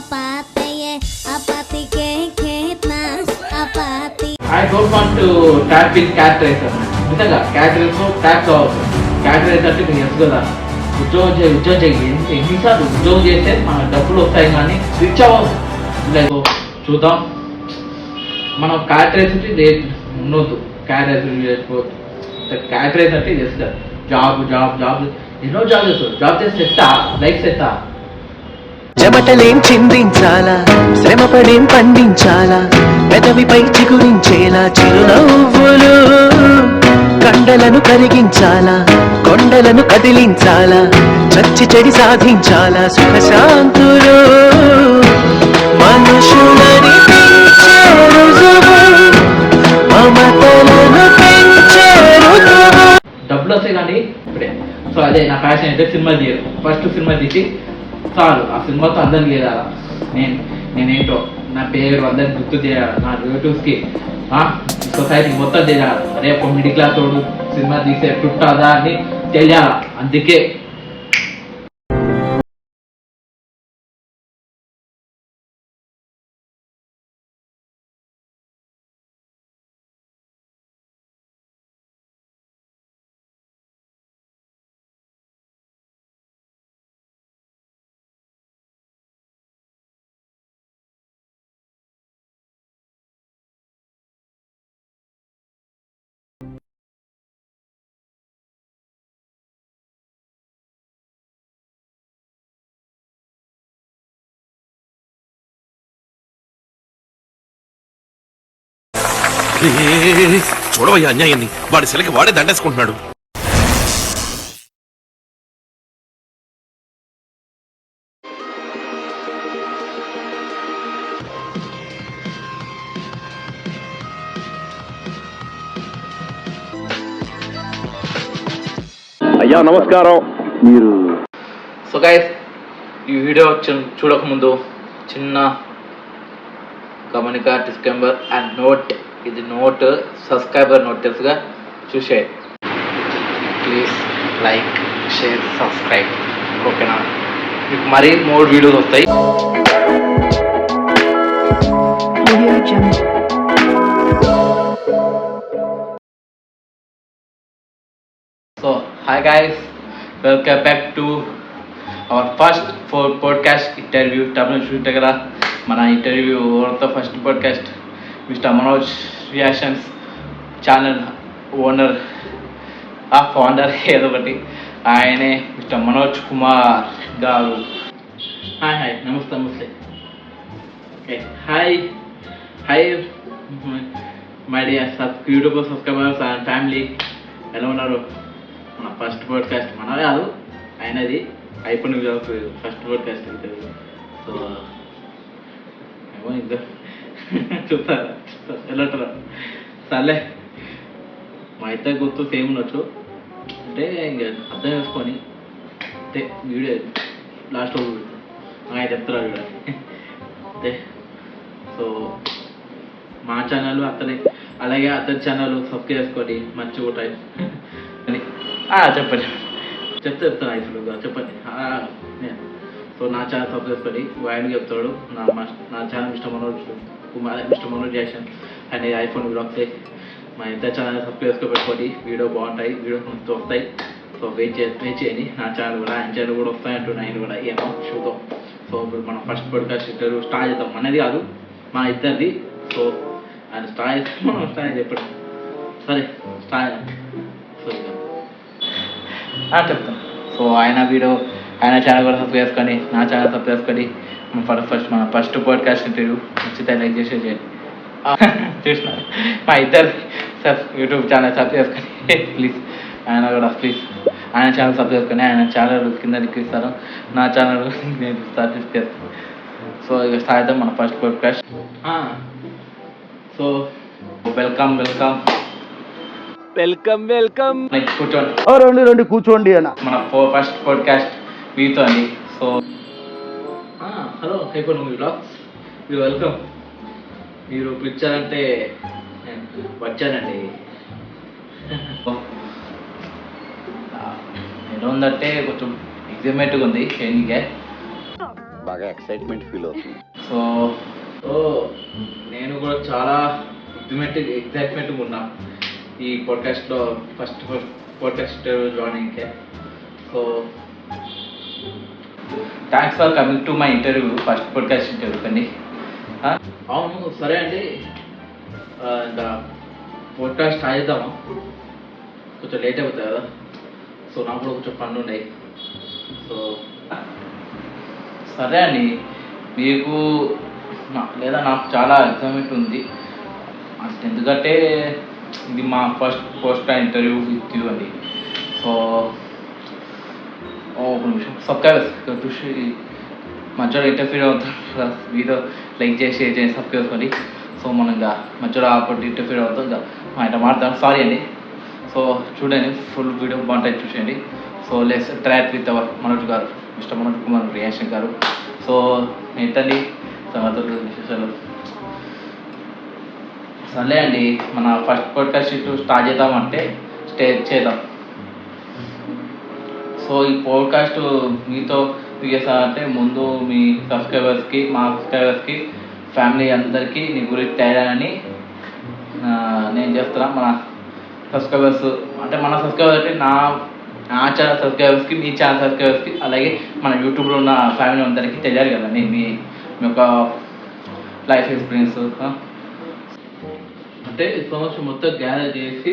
I don't want to tap in cat racer. నిజంగా cat race tap కావచ్చు. Cat race అంటే మీకు తెలుసు కదా, ఉద్యోగం చేయి ఎన్నిసార్లు ఉద్యోగం చేస్తే మన డబ్బులు వస్తాయి కానీ రిచ్ అవ్వచ్చు. లేదు చూద్దాం. మనం క్యాట్ రేస్ ఉండొద్దు. క్యాట్ రేస్ చేసుకోవద్దు. క్యాట్ రేస్ అంటే జస్ట్ జాబ్ జాబ్ జాబ్ ఎన్నో జాబ్ చేస్తారు. జాబ్ చేస్తే సెట్టా లైఫ్ సెట్టా. చెమటలేం చిందించాలా, శ్రమపడేం పండించాలా, పెదవిపై చిగురించేలా చిరునవ్వులు, కండలను కరిగించాలా, కొండలను కదిలించాలా, చచ్చి చెడి సాధించాలా, సుఖశాంతులు మనుషులని పెంచే రుజువు, మమతలను పెంచే రుజువు. డబ్బులు వస్తాయి కానీ ఇప్పుడే. సో అదే నా ఫ్యాషన్ అయితే సినిమా తీయరు. ఫస్ట్ సినిమా తీసి చాలు. ఆ సినిమాతో అందరికి లేదా నేనేంటో నా పేరు అందరికి గుర్తు చేయాలి. నా రిలేటివ్స్కి సొసైటీ మొత్తం తెలియాలి. రేపు మిడిల్ క్లాస్ వాడు సినిమా తీసే చుట్టాదా అని తెలియాలి. అందుకే చూడవయ్యా అన్యాయాన్ని. వాడి శిలకి వాడే దండేసుకుంటున్నాడు. అయ్యా నమస్కారం. మీరు సో గైస్, ఈ వీడియో చూడకముందు చిన్న గమనిక, డిస్క్లైమర్ అండ్ నోట్. ఇది నోట్, సబ్స్క్రైబర్ నోట్ తెలుసుగా, చూసే ప్లీజ్ లైక్, షేర్, సబ్స్క్రైబ్. ఓకేనా? మీకు మరీ 3 వీడియోలు వస్తాయి. So hi guys, welcome back to our first podcast interview. తమిళ చూస్తే కదా మన interview first podcast mister Manoj reactions channel owner founder ఏదో ఒకటి ఆయనే మిస్టర్ మనోజ్ కుమార్ గారు. హాయ్ నమస్తే. Okay, hi my dear YouTube subscribers and family, ఎలా ఉన్నారు? మన ఫస్ట్ పాడ్కాస్ట్ మన కాదు, అయినది అయిపోయిన ఫస్ట్ పాడ్కాస్ట్ ఇంటర్వ్యూ. సో ఏమో ఇంకా చూస్తారా ఎలా ఉంటారా? సర్లే, మా ఇద్దరు గుర్తు సేమ్ ఉండొచ్చు అంటే ఇంకా అర్థం చేసుకొని అంతే. వీడియో లాస్ట్ రోజు ఆయన చెప్తారా వీడియో అంతే. సో మా ఛానల్ అతని, అలాగే అతని ఛానల్ సబ్స్క్రైబ్ చేసుకొని మంచిగా ఉంటాయి అని చెప్పండి. చెప్తాను ఐఫుల్గా చెప్పండి. సో నా ఛానల్ సబ్స్క్రైబ్ చేసుకొని ఆయన చెప్తాడు. నా ఛానల్ మిస్టర్ మనోజ్ రియాక్షన్ అనే ఐఫోన్ బ్లాగ్స్. మా ఇద్దరు ఛానల్ సబ్స్క్రైబ్ చేసుకోబెట్టుకొని వీడియో బాగుంటాయి, వీడియో వస్తాయి. సో వెయిట్ చేయండి. నా ఛానల్ కూడా, ఆయన ఛానల్ కూడా వస్తాయంటున్నా, ఆయన కూడా ఏమో చూద్దాం. సో ఇప్పుడు మనం ఫస్ట్ పాడ్కాస్ట్ ఇంటర్వ్యూ స్టార్ట్ చేద్దాం. మనది కాదు, మా ఇద్దరిది. సో ఆయన స్టార్ట్ చేస్తాం, మనం స్టార్ట్ చెప్పండి. సరే స్టార్ట్. సో చెప్తాం. సో ఆయన ఛానల్ కూడా సబ్స్క్రైబ్ చేసుకొని, నా ఛానల్ సబ్స్క్రైబ్ చేసుకొని మన ఫస్ట్ పాడ్కాస్ట్ ఇంటర్వ్యూ నచ్చితే లైక్ చేయండి. చూసిన మా ఇద్దరు యూట్యూబ్ ఛానల్ సబ్స్క్రైబ్ చేసుకొని ప్లీజ్, ఆయన కూడా ప్లీజ్ ఆయన ఛానల్ సబ్స్క్రైబ్ చేసుకొని, ఆయన ఛానల్ కింద ఇస్తారు, నా ఛానల్ నేను స్టార్ట్ చేస్తాను. సో ఇక స్టార్ట్ అవుతాం మన ఫస్ట్ పాడ్కాస్ట్. సో వెల్కమ్ కూర్చోండి. రెండు కూర్చోండి అన్న. మన ఫస్ట్ పాడ్కాస్ట్ మీతో అండి. So hello hyper movie blogs, మీరు వెల్కమ్. మీరు పిలిచారంటే నేను వచ్చానండి. ఎలా ఉందంటే కొంచెం ఎగ్జైట్మెంట్గా ఉంది. చేంజ్గా బాగా ఎక్సైట్మెంట్ ఫీల్ అవుతుంది. సో సో నేను కూడా చాలా ఎగ్జైట్మెంట్గా ఉన్నా ఈ పాడ్కాస్ట్లో ఫస్ట్ పాడ్కాస్ట్ జాయినింగ్కే. So thanks for coming to my interview, first podcast interview అండి. అవును సరే అండి, ఇంకా పాడ్కాస్ట్ స్టార్ట్ చేద్దామా? కొంచెం లేట్ అవుతుంది కదా, సో నాకు కూడా కొంచెం పనులు ఉన్నాయి. సో సరే అండి, మీకు లేదా నాకు చాలా ఎగ్జైట్మెంట్ ఉంది ఎందుకంటే ఇది మా ఫస్ట్ ఇంటర్వ్యూ విత్ యూ అండి. సో ఒక నిమిషం సబ్స్క్రైబర్స్ చూసి మధ్యలో ఇంటర్ఫీర్ అవుతాం, వీడియో లైక్ చేసి షేర్ చేసి సబ్స్క్రైబ్ చేసుకోండి. సో మనం ఇంకా మధ్యలో అప్పుడు ఇంటర్ఫీర్ అవుతాం, ఇంకా ఆయన మాట్లాడతాం, సారీ అండి. సో చూడండి, ఫుల్ వీడియో బాగుంటుంది చూసేయండి. So let's track with our Manoj గారు, మిస్టర్ మనోజ్ కుమార్ రియాక్షన్ గారు. సో ఏంటండి సంగతులు విశేషాలు? సర్లే అండి, మన ఫస్ట్ పాడ్కాస్ట్ స్టార్ట్ చేద్దామంటే చేద్దాం. సో ఈ పాడ్కాస్ట్ మీతో అంటే ముందు మీ సబ్స్క్రైబర్స్కి, మా సబ్స్క్రైబర్స్కి, ఫ్యామిలీ అందరికీ నీ గురించి తయారని నేను చేస్తున్నా. మన సబ్స్క్రైబర్స్ అంటే మన సబ్స్క్రైబర్స్ అంటే నా ఛానల్ సబ్స్క్రైబర్స్కి, మీ ఛానల్ సబ్స్క్రైబర్స్కి, అలాగే మన యూట్యూబ్లో ఉన్న ఫ్యామిలీ అందరికీ తెలియాలి కదండి మీ యొక్క లైఫ్ ఎక్స్పీరియన్స్. అంటే ఇన్ఫర్మేషన్ మొత్తం గ్యాదర్ చేసి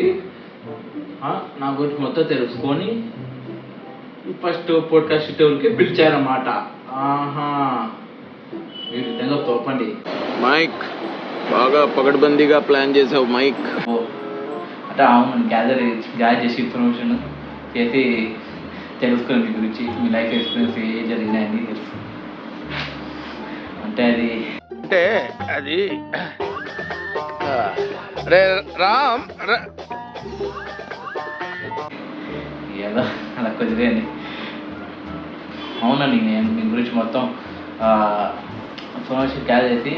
నా గురించి మొత్తం తెలుసుకొని ఫస్ట్ పాడ్కాస్ట్ ఇంటర్వ్యూకి పిలిచారన్నమాట. ఆహా, మీరు విధంగా తోపండి మైక్, బాగా పకడ్బందీగా ప్లాన్ చేసావు మైక్. అంటే అవును, గ్యాదర్ చేసి ఇన్ఫర్మేషన్ చేసి తెలుసుకుని మీ గురించి, మీ లైఫ్ ఎక్స్పీరియన్స్ ఏ జరిగినాయని తెలుసు. అంటే అది రే రామ్ ఏదో అలా కుదిరేయండి. అవునండి, నేను మీ గురించి మొత్తం ఇన్ఫర్మేషన్ గ్యాదర్ చేసి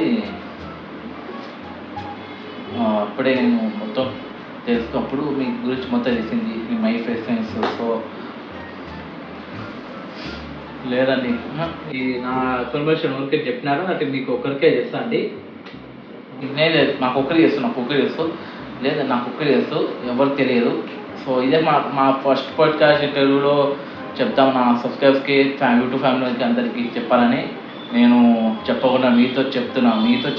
అప్పుడే నేను మొత్తం తెలుసుకున్నప్పుడు మీ గురించి మొత్తం తెలిసింది, మీ మై ఫ్రెండ్స్. సో లేదండి, ఈ నా ఇన్ఫర్మేషన్ ఒకరికి చెప్పినారా అంటే మీకు ఒక్కరికే చేస్తా అండి? నేను లేదు, నాకు ఒక్కరికి చేస్తాను, నాకు ఒక్కరికి చేస్తూ లేదా నాకు ఒక్కరికి చేస్తూ ఎవరికి తెలియదు. సో ఇదే మా ఫస్ట్ పాడ్కాస్ట్ ఇంటర్వ్యూలో చెప్తాము నా సబ్స్క్రైబర్స్కి, యూట్యూబ్ ఫ్యామిలీకి అందరికీ చెప్పాలని నేను చెప్పకుండా మీతో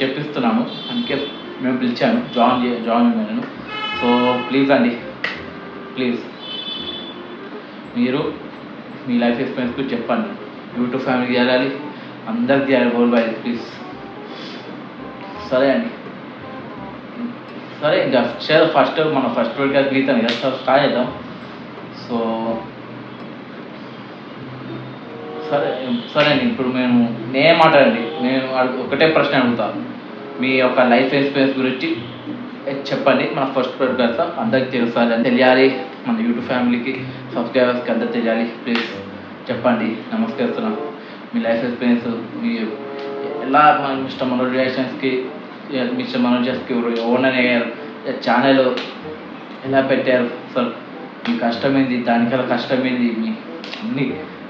చెప్పిస్తున్నాను. అందుకే మేము పిలిచాను, జాయిన్ నేను. సో ప్లీజ్ అండి, ప్లీజ్ మీరు మీ లైఫ్ ఎక్స్పీరియన్స్ గురించి చెప్పండి. యూట్యూబ్ ఫ్యామిలీకి చేయాలి, అందరికి చేయాలి, వరల్డ్ వైడ్ ప్లీజ్. సరే అండి, సరే ఇంకా ఫస్ట్ మన ఫస్ట్ పాడ్కాస్ట్ గీతాను కదా స్టార్ట్ చేద్దాం. సో సరే అండి, ఇప్పుడు నేనే మాట్లాడండి. నేను ఒకటే ప్రశ్న అడుగుతాను, మీ యొక్క లైఫ్ ఎక్స్పీరియన్స్ గురించి చెప్పండి. మన ఫస్ట్ పాడ్కాస్ట్ అందరికి తెలియాలి, మన యూట్యూబ్ ఫ్యామిలీకి, సబ్స్క్రైబర్స్కి అందరికి తెలియాలి. ప్లీజ్ చెప్పండి, నమస్కరిస్తున్నాను. మీ లైఫ్ ఎక్స్పీరియన్స్, మీ ఎలా మిస్టర్ మనోజ్ రియాక్షన్స్కి, మిస్టర్ మనోజ్కి ఓనర్ అయ్యారు, ఛానల్ ఎలా పెట్టారు, అసలు మీ కష్టమైంది, దానికల్లా కష్టమైంది, మీ అన్ని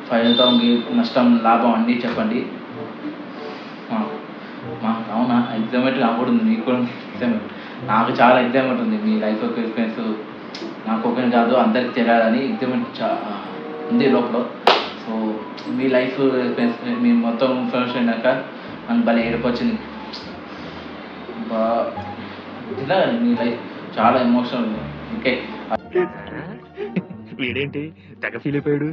ఫలితం, నష్టం, లాభం అన్నీ చెప్పండి. అవునా, ఎగ్జామెంట్ నాకు కూడా ఉంది, మీకు కూడా ఎగ్జామెంట్, నాకు చాలా ఎగ్జామెంట్ ఉంది. మీ లైఫ్ ఎక్స్పీరియన్స్ నాకు ఒకరి కాదు అందరికి తెలియాలని ఎగ్జామెంట్ ఉంది లోపల. సో మీ లైఫ్ ఎక్స్పీరియన్స్, మీ మొత్తం ఇన్ఫర్మేషన్ అయినాక నాకు భలే ఏడుపొచ్చింది. మీ లైఫ్ చాలా ఎమోషనల్. ఓకే, వీడేంటి తెగ ఫీల్ అయిపోయాడు.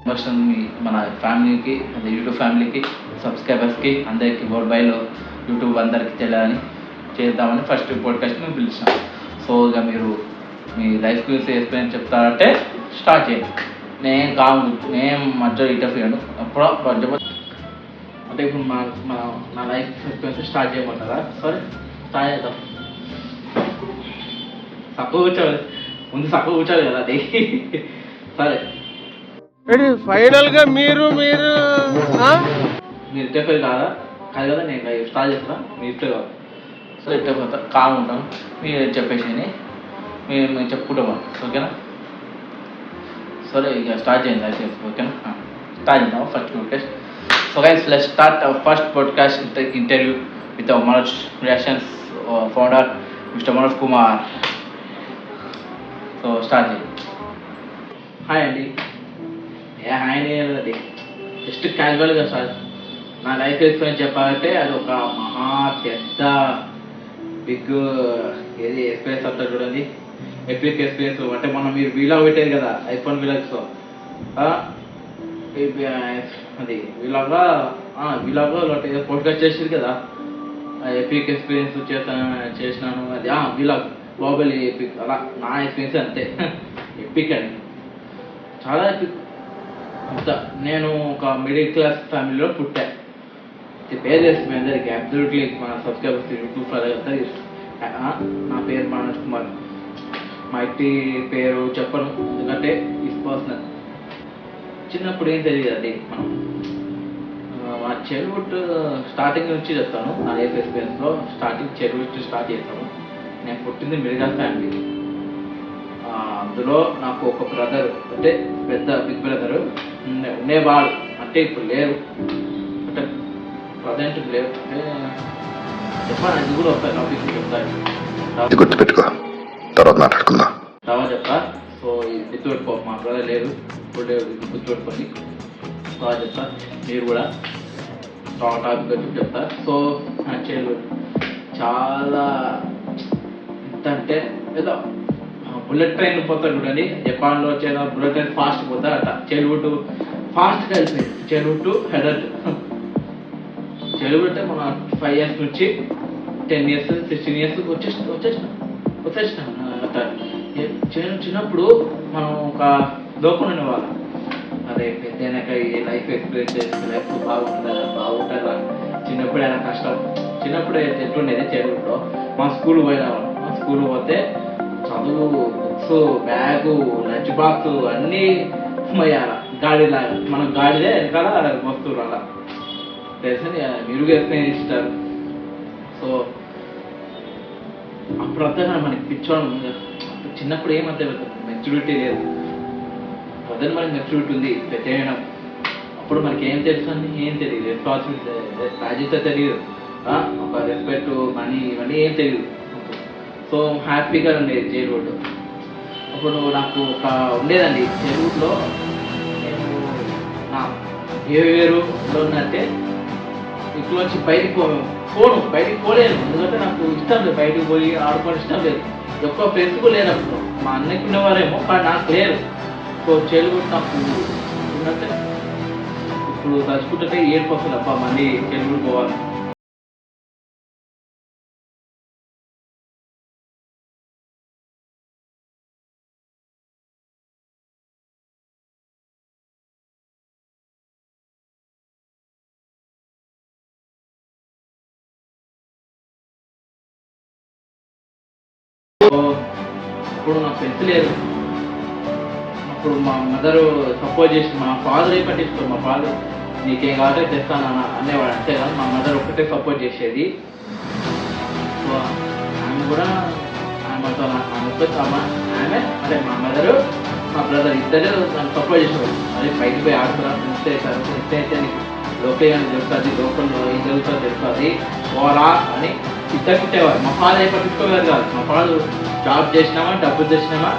ఎమోషన్ మన ఫ్యామిలీకి, అదే యూట్యూబ్ ఫ్యామిలీకి, సబ్స్క్రైబర్స్కి, అందరికీ వరల్డ్ వైడ్లో యూట్యూబ్ అందరికీ తెలియాలని చేద్దామని ఫస్ట్ పాడ్కాస్ట్ మేము పిలిచాం. సో ఇక మీరు మీ లైఫ్ గురించి ఎక్స్పీరియన్స్ చెప్తారంటే స్టార్ట్ చేయండి. నేను మధ్యలో ఇంటర్ఫియర్ అప్పుడు అంటే ఇప్పుడు నా లైఫ్ ఎక్స్పీరియన్స్ స్టార్ట్ చేయమంటారా? సరే స్టార్ట్ చేద్దాం. తక్కువ కూర్చోవాలి, ముందు తక్కువ కూర్చోవాలి కదా అది. సరే ఫైనల్ గా మీరు ఇంటర్ఫియర్ కాదు కదా, నేను లైఫ్ స్టార్ట్ చేస్తాను, మీ ఇష్టం కాదు. సో ఇంటర్ఫియర్ కామ్ ఉంటాను, మీరు చెప్పేసి మేము చెప్పుకుంటాం, ఓకేనా? సరే ఇక స్టార్ట్ చేయండి లైఫ్, ఓకేనా? స్టార్ట్ చేద్దాం first podcast. So guys, let's start our first podcast interview with our Manoj Creations founder, Mr. Manoj Kumar. So start చేయండి. హాయ్ అండి. హాయ్ అండి, జస్ట్ క్యాజువల్గా సార్ నా లైఫ్ ఎక్స్పీరియన్స్ చెప్పాలంటే అది ఒక మహా పెద్ద బిగ్ ఏది ఎక్స్పీరియన్స్ అంతా చూడండి. ఎపిక్ ఎక్స్పీరియన్స్ అంటే మనం మీరు వీలాగ్ పెట్టారు కదా ఐఫోన్ వీలాగ్స్, అది వీలాగా పోడ్కాస్ట్ చేసేది కదా, ఎపిక్ ఎక్స్పీరియన్స్ చేసినాను అది వీలాగ్ బాహుబలి ఎపిక్, అలా నా ఎక్స్పీరియన్స్ అంతే. ఎపిక్ అండి, చాలా ఎపిక్. నేను ఒక మిడిల్ క్లాస్ ఫ్యామిలీలో పుట్టా. పేరు తెలుసు మీ అందరికి, అబ్సల్యూట్లీ మన సబ్స్క్రైబర్స్ యూట్యూబ్ ఫాలో. నా పేరు మనోజ్ కుమార్. మా ఇంటి పేరు చెప్పను ఎందుకంటే ఇస్ పర్సనల్. చిన్నప్పుడు ఏం తెలియదు అది మనం. మా చైల్డ్హుడ్ స్టార్టింగ్ నుంచి చెప్తాను. నా లైఫ్ ఎక్స్పీరియన్స్లో చైల్డ్హుడ్ స్టార్ట్ చేస్తాను. నేను పుట్టింది మిడిల్ క్లాస్ ఫ్యామిలీ. అందులో నాకు ఒక బ్రదర్, అంటే పెద్ద బిగ్ బ్రదర్ ఉండేవాడు. అంటే ఇప్పుడు లేరు, అంటే ప్రజెంట్ లేవు. అంటే చెప్పాను, అది కూడా వస్తాయి టాపిక్ చెప్తాను, గుర్తుపెట్టుకో, తర్వాత మాట్లాడుకుందాం. తర్వాత చెప్తా. సో ఇది గుర్తుపెట్టుకో, మా బ్రదర్ లేరు ఇప్పుడు, లేరు, గుర్తుపెట్టుకోండి. తర్వాత చెప్తా, మీరు కూడా టాపిక్ వచ్చి చెప్తా. సో నా చైల్డ్హుడ్ చాలా ఎంత అంటే ఏదో బుల్లెట్ ట్రైన్ పోతాడు చూడండి, జపాన్లో వచ్చేదా బుల్లెట్ ట్రైన్ ఫాస్ట్ పోతా అట్ట చైల్డ్హుడ్ ఫాస్ట్గా అయిపోయింది. Childhood to adult. చైల్డ్హుడ్ అంటే మన 5 years నుంచి 10 years 16 years వచ్చేసినాం అట్లా. చిన్నప్పుడు మనం ఒక లోపల ఉండేవాళ్ళం, అదే పెద్దయినాక ఏ లైఫ్ ఎక్స్పీరియన్స్ చేస్తే లైఫ్ బాగుంటుందా. చిన్నప్పుడు అయినా కష్టం. చిన్నప్పుడు ఎట్లుండేది చైల్డ్హుడ్లో, మా స్కూల్ పోయినాము. మా స్కూల్ పోతే చదువు, బుక్స్, బ్యాగు, లంచ్ బాక్స్ అన్నీ పోయాల గాడిలాగా. మనం గాడిదే వెనకాల వస్తువులు అలా తెలిసి మీరు వేసుకుని ఇస్తారు. సో అప్పుడంతా మనకి పిచ్చోడం. చిన్నప్పుడు ఏమంతే మెచ్యూరిటీ లేదు, ప్రజెంట్ మనకి మెచ్యూరిటీ ఉంది చేయడం. అప్పుడు మనకి ఏం తెలుసు అని ఏం తెలియదు, రెస్పాన్సిబిలిటీ బాధ్యత తెలియదు, ఒక రెస్పెక్ట్ మనీ ఇవన్నీ ఏం తెలియదు. సో హ్యాపీగా ఉండేది చైల్డ్హుడ్. అప్పుడు నాకు ఒక ఉండేదండి చైల్డ్హుడ్లో, నేను నా బిహేవియర్లో ఉన్నట్టే ఇంట్లోంచి బయటికి బయటికి పోలేను. ఎందుకంటే నాకు ఇష్టం లేదు, బయటకు పోయి ఆడుకోవడం ఇష్టం లేదు. ఎక్కువ ఫ్రెండ్స్ కూడా లేరు అప్పుడు. మా అన్నకి ఉండేవారేమో కానీ నాకు లేరు. సో చైల్డ్హుడ్ నాకు ఉన్నట్టే ఇప్పుడు తలుచుకుంటే ఏడుపు వస్తుంది. అబ్బా మళ్ళీ చైల్డ్హుడ్ పోవాలి. అప్పుడు నాకు ఫ్రెండ్స్ లేరు. అప్పుడు మా మదర్ సపోర్ట్ చేసి, మా ఫాదర్ ఏ పట్టించుకో, మా ఫాదర్ నీకేం కావాలంటే తెస్తాను అనేవాడు, అంతే కదా. మా మదర్ ఒక్కటే సపోర్ట్ చేసేది. సో ఆమె కూడా ఆమెతో ఆమె అంటే మా మదరు మా బ్రదర్ ఇద్దరు నన్ను సపోర్ట్ చేసేవాడు. అదే బయటకు పోయి ఆడుతున్నా ఫ్రెండ్స్ అవుతారు, ఫ్రెండ్స్ అయితే నీకు లోకల్ అని తెలుస్తుంది, లోకల్లో ఏం జరుగుతుందో తెలుస్తుంది, పోరా అని ఇద్దరికి ఇచ్చేవారు. మా ఫాదర్ ఏ పట్టించుకోలేదు కాదు. మా ఫాదర్ జాబ్ చేసినామా, డబ్బులు తెచ్చినామా,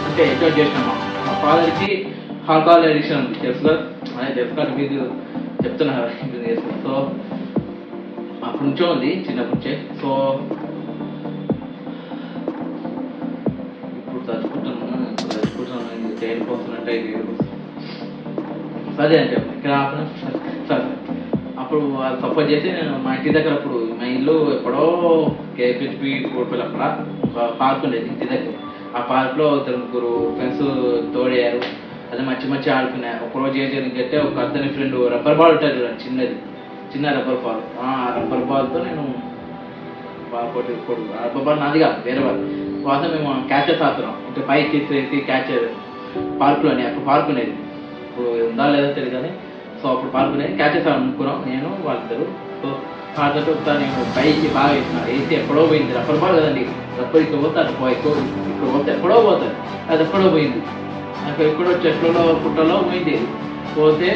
అంటే ఎంజాయ్ చేసినామా. మా ఫాదర్కి ఆల్కహాల్ అడిక్షన్ ఉంది, తెలుసు కదా. అదే తెలుసు కదా, మీకు చెప్తున్నా కదా. సో అప్పటి నుంచో ఉంది, చిన్నప్పటి నుంచే. సో ఇప్పుడు తలుచుకుంటున్నాను జైలు పోతున్నట్టే సరే అని చెప్పి ఇక్కడ సరే. అప్పుడు వాళ్ళు సపోర్ట్ చేసి నేను మా ఇంటి దగ్గర, అప్పుడు మా ఇల్లు ఎప్పుడో కేపీహెచ్పి కోడిపల్లి అక్కడ ఒక పార్క్ ఉండేది ఇంటి దగ్గర. ఆ పార్క్లో 2-3 ఫ్రెండ్స్ తోడయ్యారు. అదే మంచి ఆడుకున్నారు. ఒకరోజు ఏం జరిగిందంటే, ఒక అతని ఫ్రెండ్ రబ్బర్ బాల్ ఉంటుంది చూడండి, చిన్న రబ్బర్ బాల్, ఆ రబ్బర్ బాల్తో నేను రబ్బర్ బాల్ నాదిగా వేరే వాళ్ళు కోసం మేము క్యాచెస్ ఆడుతున్నాం. అంటే పైకి వేసి క్యాచర్ పార్క్లోనే, అప్పుడు పార్క్ ఉండేది, ఇప్పుడు ఉందా లేదో తెలియదు కానీ. సో అప్పుడు పార్క్ ఉండేది, క్యాచెస్ అనుకున్నాం నేను వాళ్ళిద్దరు. సో ఆడుతుంటే ఒకసారి నేను పైకి బాగా వేసినాను, వేసి ఎక్కడో పోయింది. రబ్బర్ బాల్ కదండి, రబ్బర్ ఇక్కడ పోతాను ఇక్కడ పోతే ఎక్కడో పోతాను, అది ఎక్కడో పోయింది. నాకు ఎక్కడో చెట్లలో పుట్టలో పోయింది. పోతే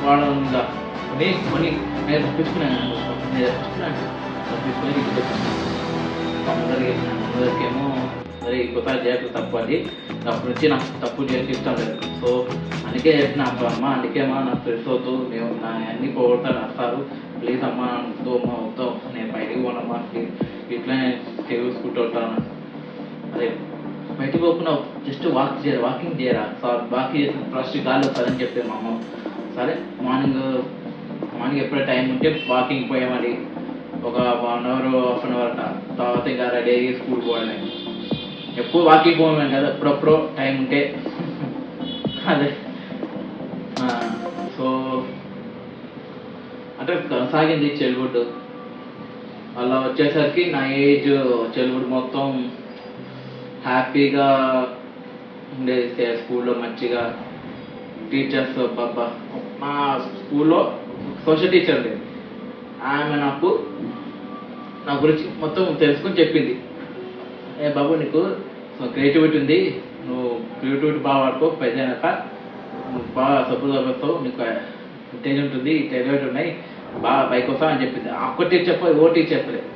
వాడు కొని నేను తప్పించుకున్నాను తప్పించుకొని ఇంటికి వచ్చాను. మా మదర్కేమో సరే ఇంకోసారి చేయకు తప్పు అది అప్పటి నుంచి నాకు తప్పు చేయడానికి ఇష్టం లేదు. సో అందుకే చెప్పిన అమ్మ అందుకేమా నాకు ఫ్రెండ్స్ అవుతూ మేము నా అన్ని పోగొడతాను వస్తారు ప్లీజ్ అమ్మ వద్దు అమ్మ వద్దు నేను బయటికి పోనమ్మా ప్లీజ్ ఇట్లా చూసుకుంటూ ఉంటాను. అదే బయటకు పోకుండా జస్ట్ వాకింగ్ చేయరా సార్ వాకింగ్ చేసిన ఫస్ట్ గాలి వస్తుందని చెప్పే మా అమ్మ. సరే మార్నింగ్ ఎప్పుడో టైం ఉంటే వాకింగ్ పోయామని ఒక 1 hour 1/2 hour తర్వాత ఇంకా రెడీ అయ్యి స్కూల్ పోవడమే. ఎప్పుడు వాకింగ్ పోవడమే కదా ఎప్పుడప్పుడు టైం ఉంటే అదే. సో అంటే కొనసాగింది చైల్డ్హుడ్. అలా వచ్చేసరికి నా ఏజ్ చైల్డ్హుడ్ మొత్తం హ్యాపీగా ఉండేది. స్కూల్లో మంచిగా టీచర్స్ బాబా మా స్కూల్లో సోషల్ టీచర్ ఉండేది. ఆమె నా గురించి మొత్తం తెలుసుకొని చెప్పింది. బాబు నీకు క్రియేటివిటీ ఉంది, నువ్వు క్రియేటివిటీ బాగా వాడుకో, పెద్దయినాక నువ్వు బాగా సపోజ్ అవుతావు, నీకు ఇంటెలిజెంట్ ఉంది, టాలెంట్ ఉన్నాయి, బాగా పైకి వస్తావు అని చెప్పింది. ఒక్క టీచర్ చెప్పలేదు, ఓ టీచర్ చెప్పలేదు.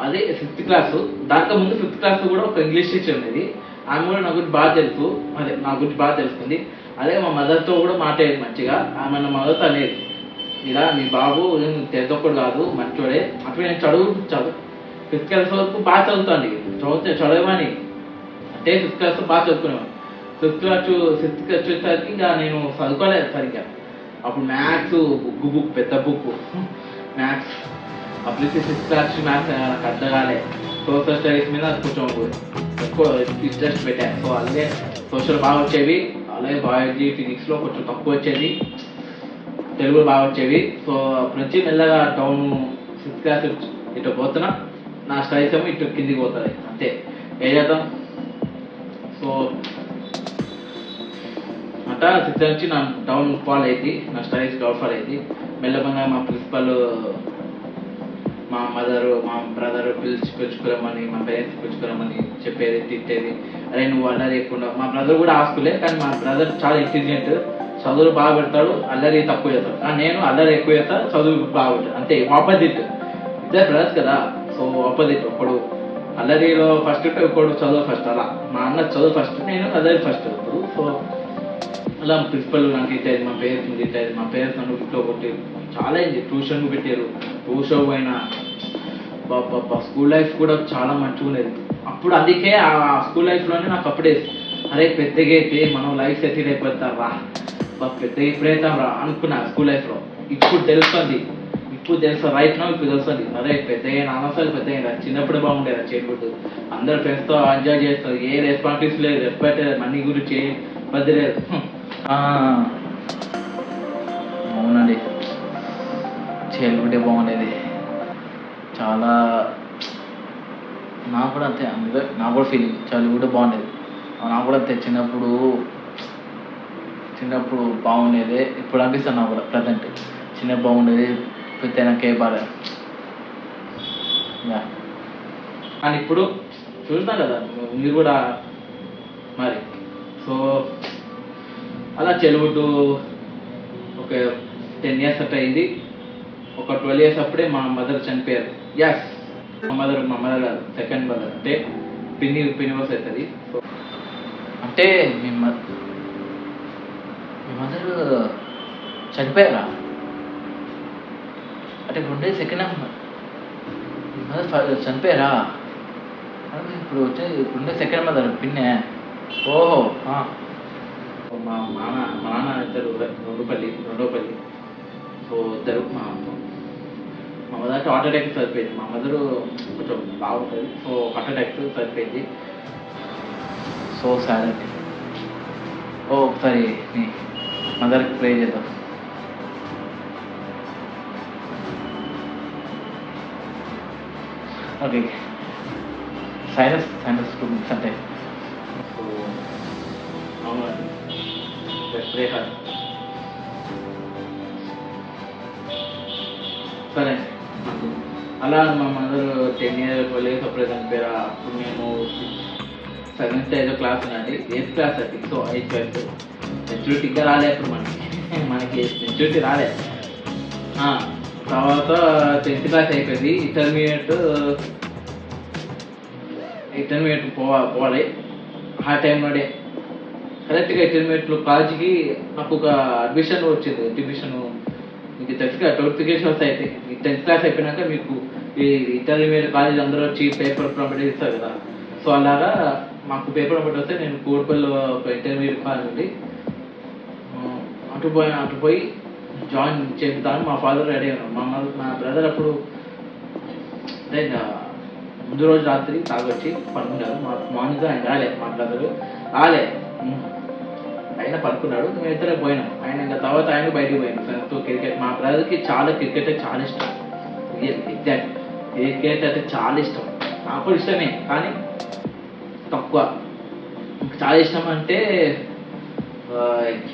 అదే 5th క్లాసు దాకా ముందు 5th క్లాస్ కూడా ఒక ఇంగ్లీష్ టీచర్ ఉండేది. ఆమె కూడా నా గురించి బాగా తెలుసు, అదే నా గురించి బాగా తెలుసుకుంది. అదే మా మదర్తో కూడా మాట్లాడేది మంచిగా. ఆమె నా మదర్తో అనేది ఇలా మీ బాబు తెద్దొక్కడు కాదు మంచోడే. అప్పుడు నేను చదువు 5th క్లాస్ వరకు బాగా చదువుతాండి, చదవమని అంటే 5th క్లాస్ బాగా చదువుకునేవాడిని. 6th క్లాస్ వచ్చేసరికి ఇంకా నేను చదువుకోలేదు సరిగ్గా. అప్పుడు మ్యాథ్స్ బుక్ పెద్ద బుక్ మ్యాథ్స్. అప్పుడు 6th క్లాస్ మ్యాథ్స్ నాకు అర్థం కాలే. సోషల్ స్టడీస్ మీద కొంచెం ఎక్కువ ఇంట్రెస్ట్ పెట్టాను. సో అలాగే సోషల్ బాగా వచ్చేవి, అలాగే బయాలజీ ఫిజిక్స్లో కొంచెం తక్కువ వచ్చేది, తెలుగు బాగా వచ్చేవి. సో అప్పటి నుంచి మెల్లగా టౌన్ 6th క్లాస్ ఇటు పోతున్నా, నా స్టడీస్ ఏమో ఇటు కిందికి పోతుంది అంతే. ఏం చేద్దాం. సో అట్లా 6th నుంచి నా డౌన్ ఫాల్ అయింది, నా స్టడీస్ డౌన్ ఫాల్ అయింది. మెల్లగా మా ప్రిన్సిపల్, మా మదరు, మా బ్రదర్ పిలుచుకురమ్మని, మా పేరెంట్స్ పిలుచుకురమ్మని చెప్పేది, తిట్టేది. అరే నువ్వు అల్లరి ఎక్కువ. మా బ్రదర్ కూడా ఆ స్కూలే, కానీ మా బ్రదర్ చాలా ఇంటెలిజెంట్, చదువులు బాగా పెడతాడు, అల్లరి తక్కువ చేస్తాడు. నేను అల్లరి ఎక్కువ చేస్తా, చదువు బాగా పెడతాడు, అంతే. ఆపోజిట్, ఇద్దరు బ్రదర్స్ కదా. సో ఆపోజిట్, ఒకడు అల్లరిలో ఫస్ట్ ఉంటే ఒకడు చదువు ఫస్ట్. అలా మా అన్న చదువు ఫస్ట్, నేను అల్లరి ఫస్ట్. సో అలా ప్రిన్సిపల్ నాకు తిట్టేది, మా పేరెంట్స్ తిట్టేది. మా పేరెంట్స్ నన్ను ఇంట్లో కొట్టారు, చాలా అయింది. ట్యూషన్ పెట్టారు, ట్యూషన్ పోయినా. స్కూల్ లైఫ్ కూడా చాలా మంచిగా ఉండేది అప్పుడు. అందుకే ఆ స్కూల్ లైఫ్లోనే నాకు అప్పుడే అరే పెద్దగా అయితే మనం లైఫ్ సెటిల్ అయిపోతాం రా, పెద్దగా ఎప్పుడైతాం రా అనుకున్నా స్కూల్ లైఫ్లో. ఇప్పుడు తెలుస్తుంది రైట్ నో, ఇప్పుడు తెలుస్తుంది అరే పెద్దగా అనవసరం పెద్దగా. చిన్నప్పుడు బాగుండేది చైల్డ్హుడ్, అందరు ఫ్రెండ్స్తో ఎంజాయ్ చేస్తారు, ఏ రెస్పాన్సిబిలిటీస్ లేదు, రెస్పెక్ట్ లేదు, మనీ గురించి ఏ ఇబ్బంది లేదు. అవునండి, చైల్డ్హుడ్ బాగుండేది చాలా. నాకు కూడా అంతే, అందుకే నాకు కూడా ఫీలింగ్ చైల్డ్హుడ్ బాగుండేది. నాకు కూడా అంతే, చిన్నప్పుడు బాగుండేది. ఇప్పుడు అనిపిస్తుంది నాకు కూడా ప్రజెంట్ చిన్నప్పుడు బాగుండేది, పెద్ద నాకే బాగా. కానీ ఇప్పుడు చూసినా కదా మీరు కూడా మరి. సో అలా చైల్డ్హుడ్ ఒక 10 years అట్లా అయింది. ఒక 12 years అప్పుడే మా మదర్ చనిపోయారు. ఎస్, మా మదర్ కాదు, సెకండ్ మదర్, అంటే పిన్ని వర్స్ అవుతుంది. సో అంటే మీ మదర్ చనిపోయారా? అంటే ఇప్పుడు ఉండేది సెకండ్ మీ మదర్ చనిపోయారా? ఇప్పుడు ఉండే సెకండ్ మదర్ పిన్నే. ఓహో, మా నాన్న ఇద్దరు రెండోపల్లి. సో ఇద్దరు మా మదర్కి హార్ట్ అటాక్ సరిపోయింది. మా మదరు కొంచెం బాగుంటుంది, సో హార్ట్ అటాక్ సరిపోయింది. సో సాడ్ అండి. ఒకసారి మీ మదర్కి ప్రే చేద్దాం. ఓకే, సైనస్ 2 minutes అంటే. సో అవునండి, ప్రే హార్ట్. సరే, అలా మా మదర్ 10 years 12 years అప్పుడే చనిపోయారు. అప్పుడు నేను 7th ఏదో క్లాస్ అండి, 8th క్లాస్ అది. సో 8th క్లాస్ మెచ్యూరిటీ ఇంకా రాలే అప్పుడు మనకి మెచ్యూరిటీ రాలే. తర్వాత 10th క్లాస్ అయిపోయింది. ఇంటర్మీడియట్ పోవాలి. ఆ టైంలోనే కరెక్ట్గా ఇంటర్మీడియట్లో కాలేజీకి నాకు ఒక అడ్మిషన్ వచ్చింది. మీకు తెలుసుగా నోటిఫికేషన్స్ అయితే 10th క్లాస్ అయిపోయినాక మీకు ఈ ఇంటర్మీడియట్ కాలేజ్ అందరూ వచ్చి పేపర్ ప్రొవైడ్ ఇస్తారు కదా. సో అలాగా మాకు పేపర్ ప్రొవైడ్ వస్తే నేను కోడిపల్లి ఒక ఇంటర్మీడియట్ కాలేజ్ ఉంది, అటు పోయి జాయిన్ చేస్తాను. మా ఫాదర్ రెడీ అయినాడు. మా బ్రదర్ అప్పుడు అంటే ముందు రోజు రాత్రి తాగొచ్చి పడుకున్నారు. మార్నింగ్ ఆయన రాలే, మా బ్రదర్ రాలే, ఆయన పడుకున్నాడు. మేము ఇద్దరే పోయినాం. ఆయన ఇంకా తర్వాత ఆయన బయటకు పోయాను ఫ్రెండ్స్తో క్రికెట్. మా బ్రదర్కి క్రికెట్ అంటే చాలా ఇష్టం. ఎగ్జాక్ట్ క్రికెట్ అంటే చాలా ఇష్టం. నాకు కూడా ఇష్టమే కానీ తక్కువ. చాలా ఇష్టం అంటే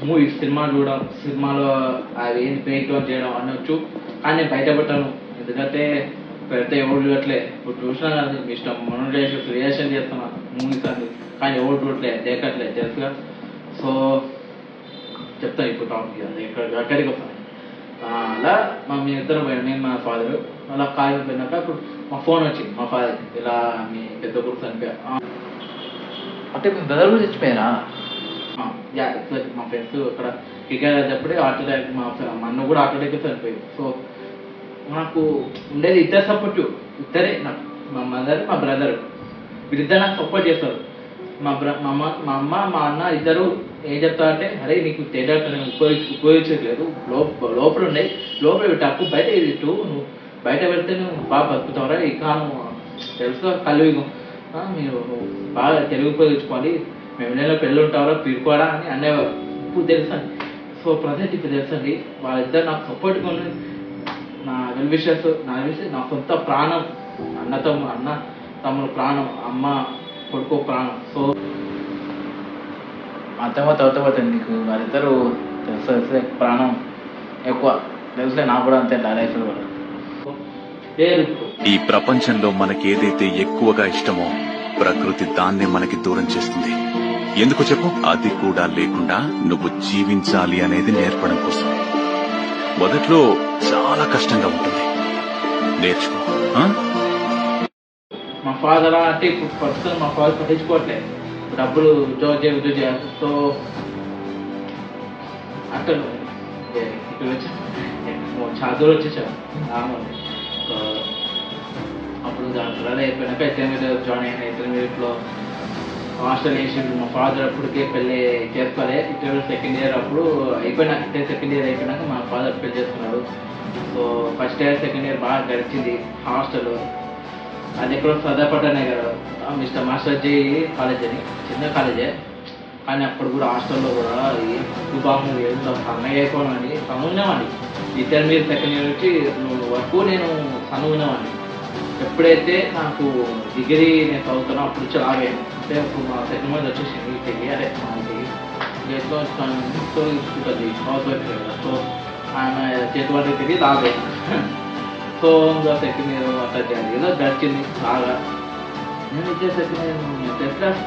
మూవీస్, సినిమాలు చూడడం, సినిమాలో అవి ఏంటి బ్రేక్ డౌన్ చేయడం అనొచ్చు. కానీ నేను బయట పెట్టాను, ఎందుకంటే పెడితే ఎవరు చూడట్లే. ఇప్పుడు చూసినా కానీ మీ ఇష్టం, మనం రియాక్షన్ చేస్తున్నా మూవీస్ అని, కానీ ఎవరు చూడట్లే, దేకట్లే తెలుసుగా. సో చెప్తాను ఇప్పుడు టాపిక్ ఎక్కడికి వస్తాను. అలా మేము ఇద్దరం పోయాం, నేను మా ఫాదరు. అలా కాలేజ్ పోయినాక అప్పుడు మా ఫోన్ వచ్చింది మా ఫాదర్కి, ఇలా మీ పెద్ద కొడుకు చనిపోయా. అంటే మీ బ్రదర్ కూడా చచ్చిపోయారా? మా ఫ్రెండ్స్ అక్కడ క్రికెట్ ఆడేటప్పుడే హార్ట్ అటాక్, మా అన్న కూడా హార్ట్ అటాక్ చనిపోయింది. సో నాకు ఉండేది ఇద్దరు సపోర్టివ్, ఇద్దరే నాకు, మా మదర్ మా బ్రదర్, వీరిద్దరు నాకు సపోర్ట్ చేస్తారు. మా అమ్మ మా అన్న ఇద్దరు ఏం చెప్తారంటే, అరే నీకు తెలియదు ఉపయోగించట్లేదు, లోపల ఉన్నాయి, లోపల పెట్టు, బయట ఇటు నువ్వు బయట పెడితే నువ్వు బాగా బతుకుతావరా, ఇక నువ్వు తెలుసుకో కలియుగం, మీరు బాగా తెలుగు ఉపయోగించుకోవాలి, మేము నెలలో పెళ్ళి ఉంటావరా పీడుకోవడా అని అనేవారు. ఇప్పుడు తెలుసండి. సో ప్రజెంట్ ఇప్పుడు తెలుసండి, వాళ్ళిద్దరు నాకు సపోర్ట్గా ఉన్నది. నా వెల్ విషెస్, నా సొంత ప్రాణం, అన్న తమ్ముడు ప్రాణం, అమ్మ కొడుకో ప్రాణం. సో అర్థమో తవ్వుతాం నీకు వారిద్దరు తెలుసు ప్రాణం ఎక్కువ తెలుసులే, నాకు కూడా అంతే లైఫ్లో కూడా. ఈ ప్రపంచంలో మనకేదైతే ఎక్కువగా ఇష్టమో ప్రకృతి దాన్నే మనకి దూరం చేస్తుంది. ఎందుకు చెప్పు? అది కూడా లేకుండా నువ్వు జీవించాలి అనేది నేర్పడం కోసం. మొదట్లో చాలా కష్టంగా ఉంటుంది, నేర్చుకో. మా ఫాదర్ అంటే ఇప్పుడు ప్రస్తుతం మా ఫాదర్ పట్టించుకోవట్లేదు, డబ్బులు ఉద్యోగం చేయాలి. సో అక్కడ ఇక్కడ వచ్చి చాలా దూరం వచ్చేసాను. సో అప్పుడు దాని అయిపోయినాక ఇంటర్మీడియట్ జాయిన్ అయినా. ఇంటర్మీడియట్లో హాస్టల్ వేసిండు మా ఫాదర్. అప్పటికే పెళ్ళి చేసుకోలే. ఇంటర్మీడియట్ సెకండ్ ఇయర్ అప్పుడు అయిపోయినాక, సెకండ్ ఇయర్ అయిపోయినాక మా ఫాదర్ పెళ్లి చేసుకున్నాడు. So first year second year బాగా గడిచింది హాస్టల్. అది ఎక్కడో సదాపట్టనే కదా, మిస్టర్ మాస్టర్ జీ కాలేజ్ అని, చిన్న కాలేజే, కానీ అప్పుడు కూడా హాస్టల్లో కూడా బాబు ఎంత సన్నగా అయిపోయినామండి, సనుగునేవాడిని. ఇంటర్మీడియట్ సెకండ్ ఇయర్ నుంచి వరకు నేను సనుగునేవాడిని. ఎప్పుడైతే నాకు డిగ్రీ నేను చదువుతానో అప్పుడు నుంచి లాగాను. అంటే ఇప్పుడు మా సెకండ్ మంది వచ్చేసింది ఇంటికి, అదే మనకి చేతిలో ఉంటుంది హౌస్ వైఫ్ కదా. సో ఆమె చేతి వాటి తిరిగి లాగాను. సో ఇంకా సెకండ్ ఇయర్ అట్లా చేయాలి, ఏదో గడిచింది బాగా. నేను ఇచ్చే సెకండ్ ఇయర్ టెస్ట్ క్లాస్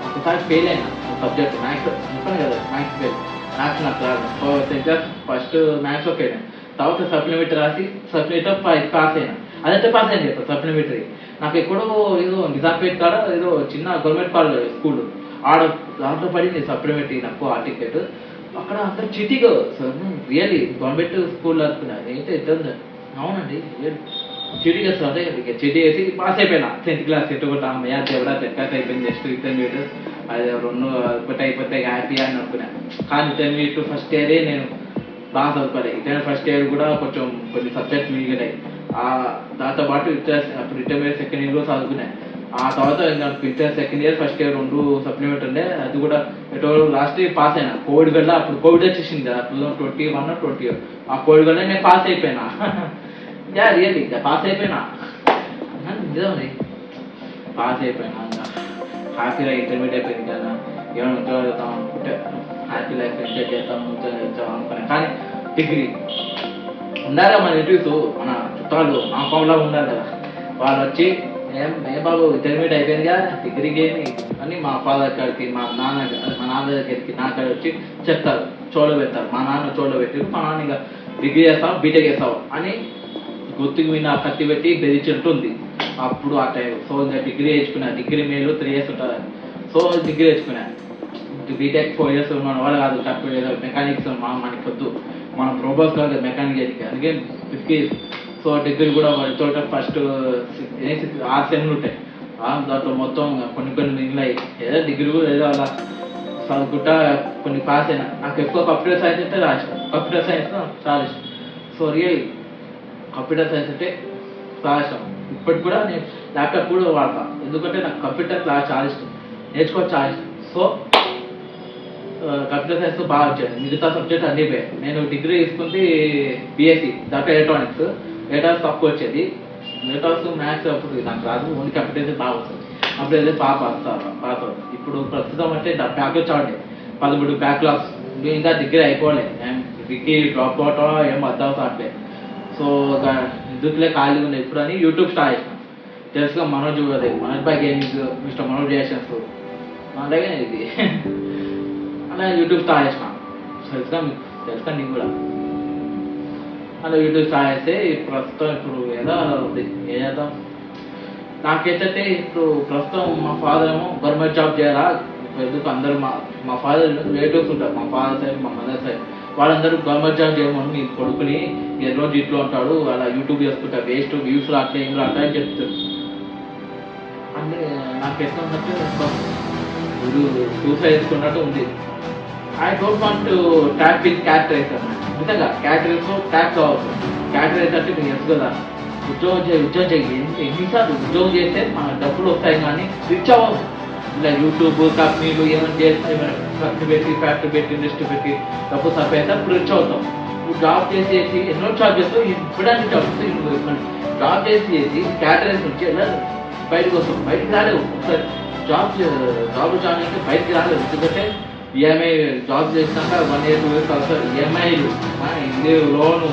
ఒకసారి ఫెయిల్ అయినా సబ్జెక్ట్ మ్యాథ్స్, చెప్పాను కదా మ్యాథ్స్ ఫెయిల్, మ్యాథ్స్ నాకు రాదు. సో టెస్ట్ క్లాస్ ఫస్ట్ మ్యాథ్స్లో ఫెయిల్ అయినా. తర్వాత సప్లిమెంటరీ రాసి సప్లిమెంటరీ పాస్ అయినా. అదంటే పాస్ అయింది చెప్పారు సప్లిమెంటరీ. నాకు ఎక్కడో ఏదో నిజాంపేట్ కాడ ఏదో చిన్న గవర్నమెంట్ కాలేజ్ స్కూల్ ఆడ దాంట్లో పడింది సప్లిమెంటరీ నాకు ఆ టికెట్. అక్కడ అందరు చిటిగా సార్ రియల్లీ గవర్నమెంట్ స్కూల్ అనుకున్నా, ఏంటో ఇద్దరు అవునండి చిటిగా సార్. ఇక చిటి వేసి పాస్ అయిపోయినా 10th క్లాస్. ఎట్టుకుంటా అమ్మయ్య దేవుడా 10th క్లాస్ అయిపోయింది, నెక్స్ట్ ఇంటర్మీడియట్ అది రెండు ఒకటి అయిపోతే హ్యాపీ అని అనుకున్నాను. కానీ ఇంటర్మీడియట్ ఫస్ట్ ఇయరే నేను బాగా చదువుకోవాలి. ఇంటర్మీడియట్ ఫస్ట్ ఇయర్ కూడా కొన్ని సబ్జెక్ట్స్ మిగిలినాయి. దాంతో పాటు అప్పుడు ఇంటర్మీడియట్ సెకండ్ ఇయర్ కూడా చదువుకున్నాను. ఆ తర్వాత inter second year first year 2 supplement ఉండే, అది కూడా ఎటో లాస్ట్ ఇయర్ పాస్ అయినా. కోవిడ్ వల్ల అప్పుడు కోవిడ్ వచ్చేసింది 2021 20. ఆ కోవిడ్ వల్ల నేను పాస్ అయిపోయినా. రియల్లీ పాస్ అయిపోయినా, నిజండి పాస్ అయిపోయినా. హ్యాపీగా ఇంటర్మీడియట్ అయిపోయింది కదా, ఏమైనా ఉద్యోగం చేద్దాం అనుకుంటే హ్యాపీ లైఫ్ ఎంజాయ్ చేద్దాం ఉద్యోగం అనుకున్నాను. కానీ డిగ్రీ ఉండాలి మన ఇంటివ్స్, మన చుట్టాలు మా ఫామ్లో ఉండాలి కదా. వాళ్ళు వచ్చి ఏం బాబు ఇంటర్మీడియట్ అయిపోయిందిగా డిగ్రీకి ఏమి అని మా ఫాదర్ కాడికి, మా నాన్న దగ్గరికి, నా కాడ వచ్చి చెప్తారు, చోలో పెడతారు. మా నాన్న చోలో పెట్టారు. మా నాన్న ఇంకా డిగ్రీ చేస్తావు బీటెక్ చేస్తావు అని గుర్తుకు మీద కత్తి పెట్టి బెదిరించుంటుంది అప్పుడు ఆ టైం. సో ఇంకా డిగ్రీ వేసుకున్నా, డిగ్రీ మేలు 3 years ఉంటుంది. సో డిగ్రీ వేసుకున్నా, బీటెక్ 4 years మన వాళ్ళు కాదు, తక్కువ మెకానిక్స్ మనకి వద్దు, మనం రోబోట్స్ కాదు మెకానిక్ చేయడానికి, అందుకే 50. సో డిగ్రీ కూడా చోట ఫస్ట్ 6 సెమ్లు ఉంటాయి, దాంట్లో మొత్తం కొన్ని మిగిలినాయి. ఏదో డిగ్రీ కూడా ఏదో అలా చదువుకుంటా కొన్ని పాస్ అయినా. నాకు ఎక్కువ కంప్యూటర్ సైన్స్ అంటే రాసిన, కంప్యూటర్ సైన్స్ చాలా ఇష్టం. సో రియల్ కంప్యూటర్ సైన్స్ అంటే చాలా ఇష్టం. ఇప్పటికి కూడా నేను ల్యాప్టాప్ కూడా వాడతాను, ఎందుకంటే నాకు కంప్యూటర్ చాలా ఇష్టం, నేర్చుకోవచ్చు చాలా ఇష్టం. సో కంప్యూటర్ సైన్స్ బాగా వచ్చాను, మిగతా సబ్జెక్ట్ అన్నీ పోయాయి. నేను డిగ్రీ తీసుకుంది బీఎస్సీ, దాంట్లో ఎలక్ట్రానిక్స్ తక్కువ వచ్చేది. ఎలక్ట్రానిక్స్ మ్యాథ్స్ అప్పుడు నాకు రాదు, ఓన్లీ కంప్యూటర్ బాగా వస్తుంది. అప్పుడు అయితే పాస్ అవుతుంది. ఇప్పుడు ప్రస్తుతం అంటే బ్యాక్లాగ్స్ ఆడే 13 బ్యాక్లాగ్స్, ఇంకా డిగ్రీ అయిపోలేదు. డిగ్రీ డ్రాప్ అవటం ఏం అర్థం కావట్లేదు. సో ఒక ఎందుకులే ఖాళీ ఉంది ఇప్పుడు అని యూట్యూబ్ స్టార్ట్ చేసిన. తెలుసుగా మనోజ్ అదే Manoj by gaming, mister Manoj reactions అలాగే ఇది అలా యూట్యూబ్ స్టార్ట్ చేసిన. తెలుసుగా నీకు కూడా అలా యూట్యూబ్ స్టార్ట్ చేస్తే ప్రస్తుతం ఇప్పుడు ఏదో ఉంది, ఏం చేద్దాం. నాకైతే ఇప్పుడు ప్రస్తుతం మా ఫాదర్ ఏమో గవర్నమెంట్ జాబ్ చేయాలా, ఎందుకు అందరూ మా ఫాదర్ రిలేటివ్స్ ఉంటారు, మా ఫాదర్ సైడ్ మా మదర్ సైడ్ వాళ్ళందరూ గవర్నమెంట్ జాబ్ చేయమని మీ కొడుకుని ఏ రోజు ఇట్లో ఉంటాడు, అలా యూట్యూబ్ చేసుకుంటారు, వేస్ట్ వ్యూస్ రాట్లే ఏం రాట్లే అని చెప్తారు. అంటే నాకు ఎట్లా ఉన్నట్టు సూసైడ్ చేసుకున్నట్టు ఉంది. I don't want to tap in characterizer, నిజంగా క్యారెక్టరైజర్ ట్యాప్ కావచ్చు. క్యారెక్టరైజర్ అంటే మీకు తెలుసు కదా, ఉద్యోగం చేయి ఎన్నిసార్లు ఉద్యోగం చేస్తే మన డబ్బులు వస్తాయి కానీ రిచ్ అవ్వదు. ఇలా యూట్యూబ్ కంపెనీలు ఏమైనా చేస్తే కంపెనీ పెట్టి ఫ్యాక్టరీ పెట్టి ఇండస్ట్రీ పెట్టి డబ్బు సంపాదిస్తే అప్పుడు రిచ్ అవుతాం. నువ్వు జాబ్ చేసేసి ఎన్నో జాబ్ చేస్తావు, ఇప్పుడానికి జాబ్ చేసి క్యాటరైజ్ నుంచి బయటకు వస్తాం, బయటకు రాలేవు. ఒకసారి జాబ్ జాయిన్ అయితే బయటకు రాలేదు, ఎందుకంటే ఈఎంఐ జాబ్ చేసినాక 1 year 2 years వస్తారు. ఈఎంఐలు ఇది లోను,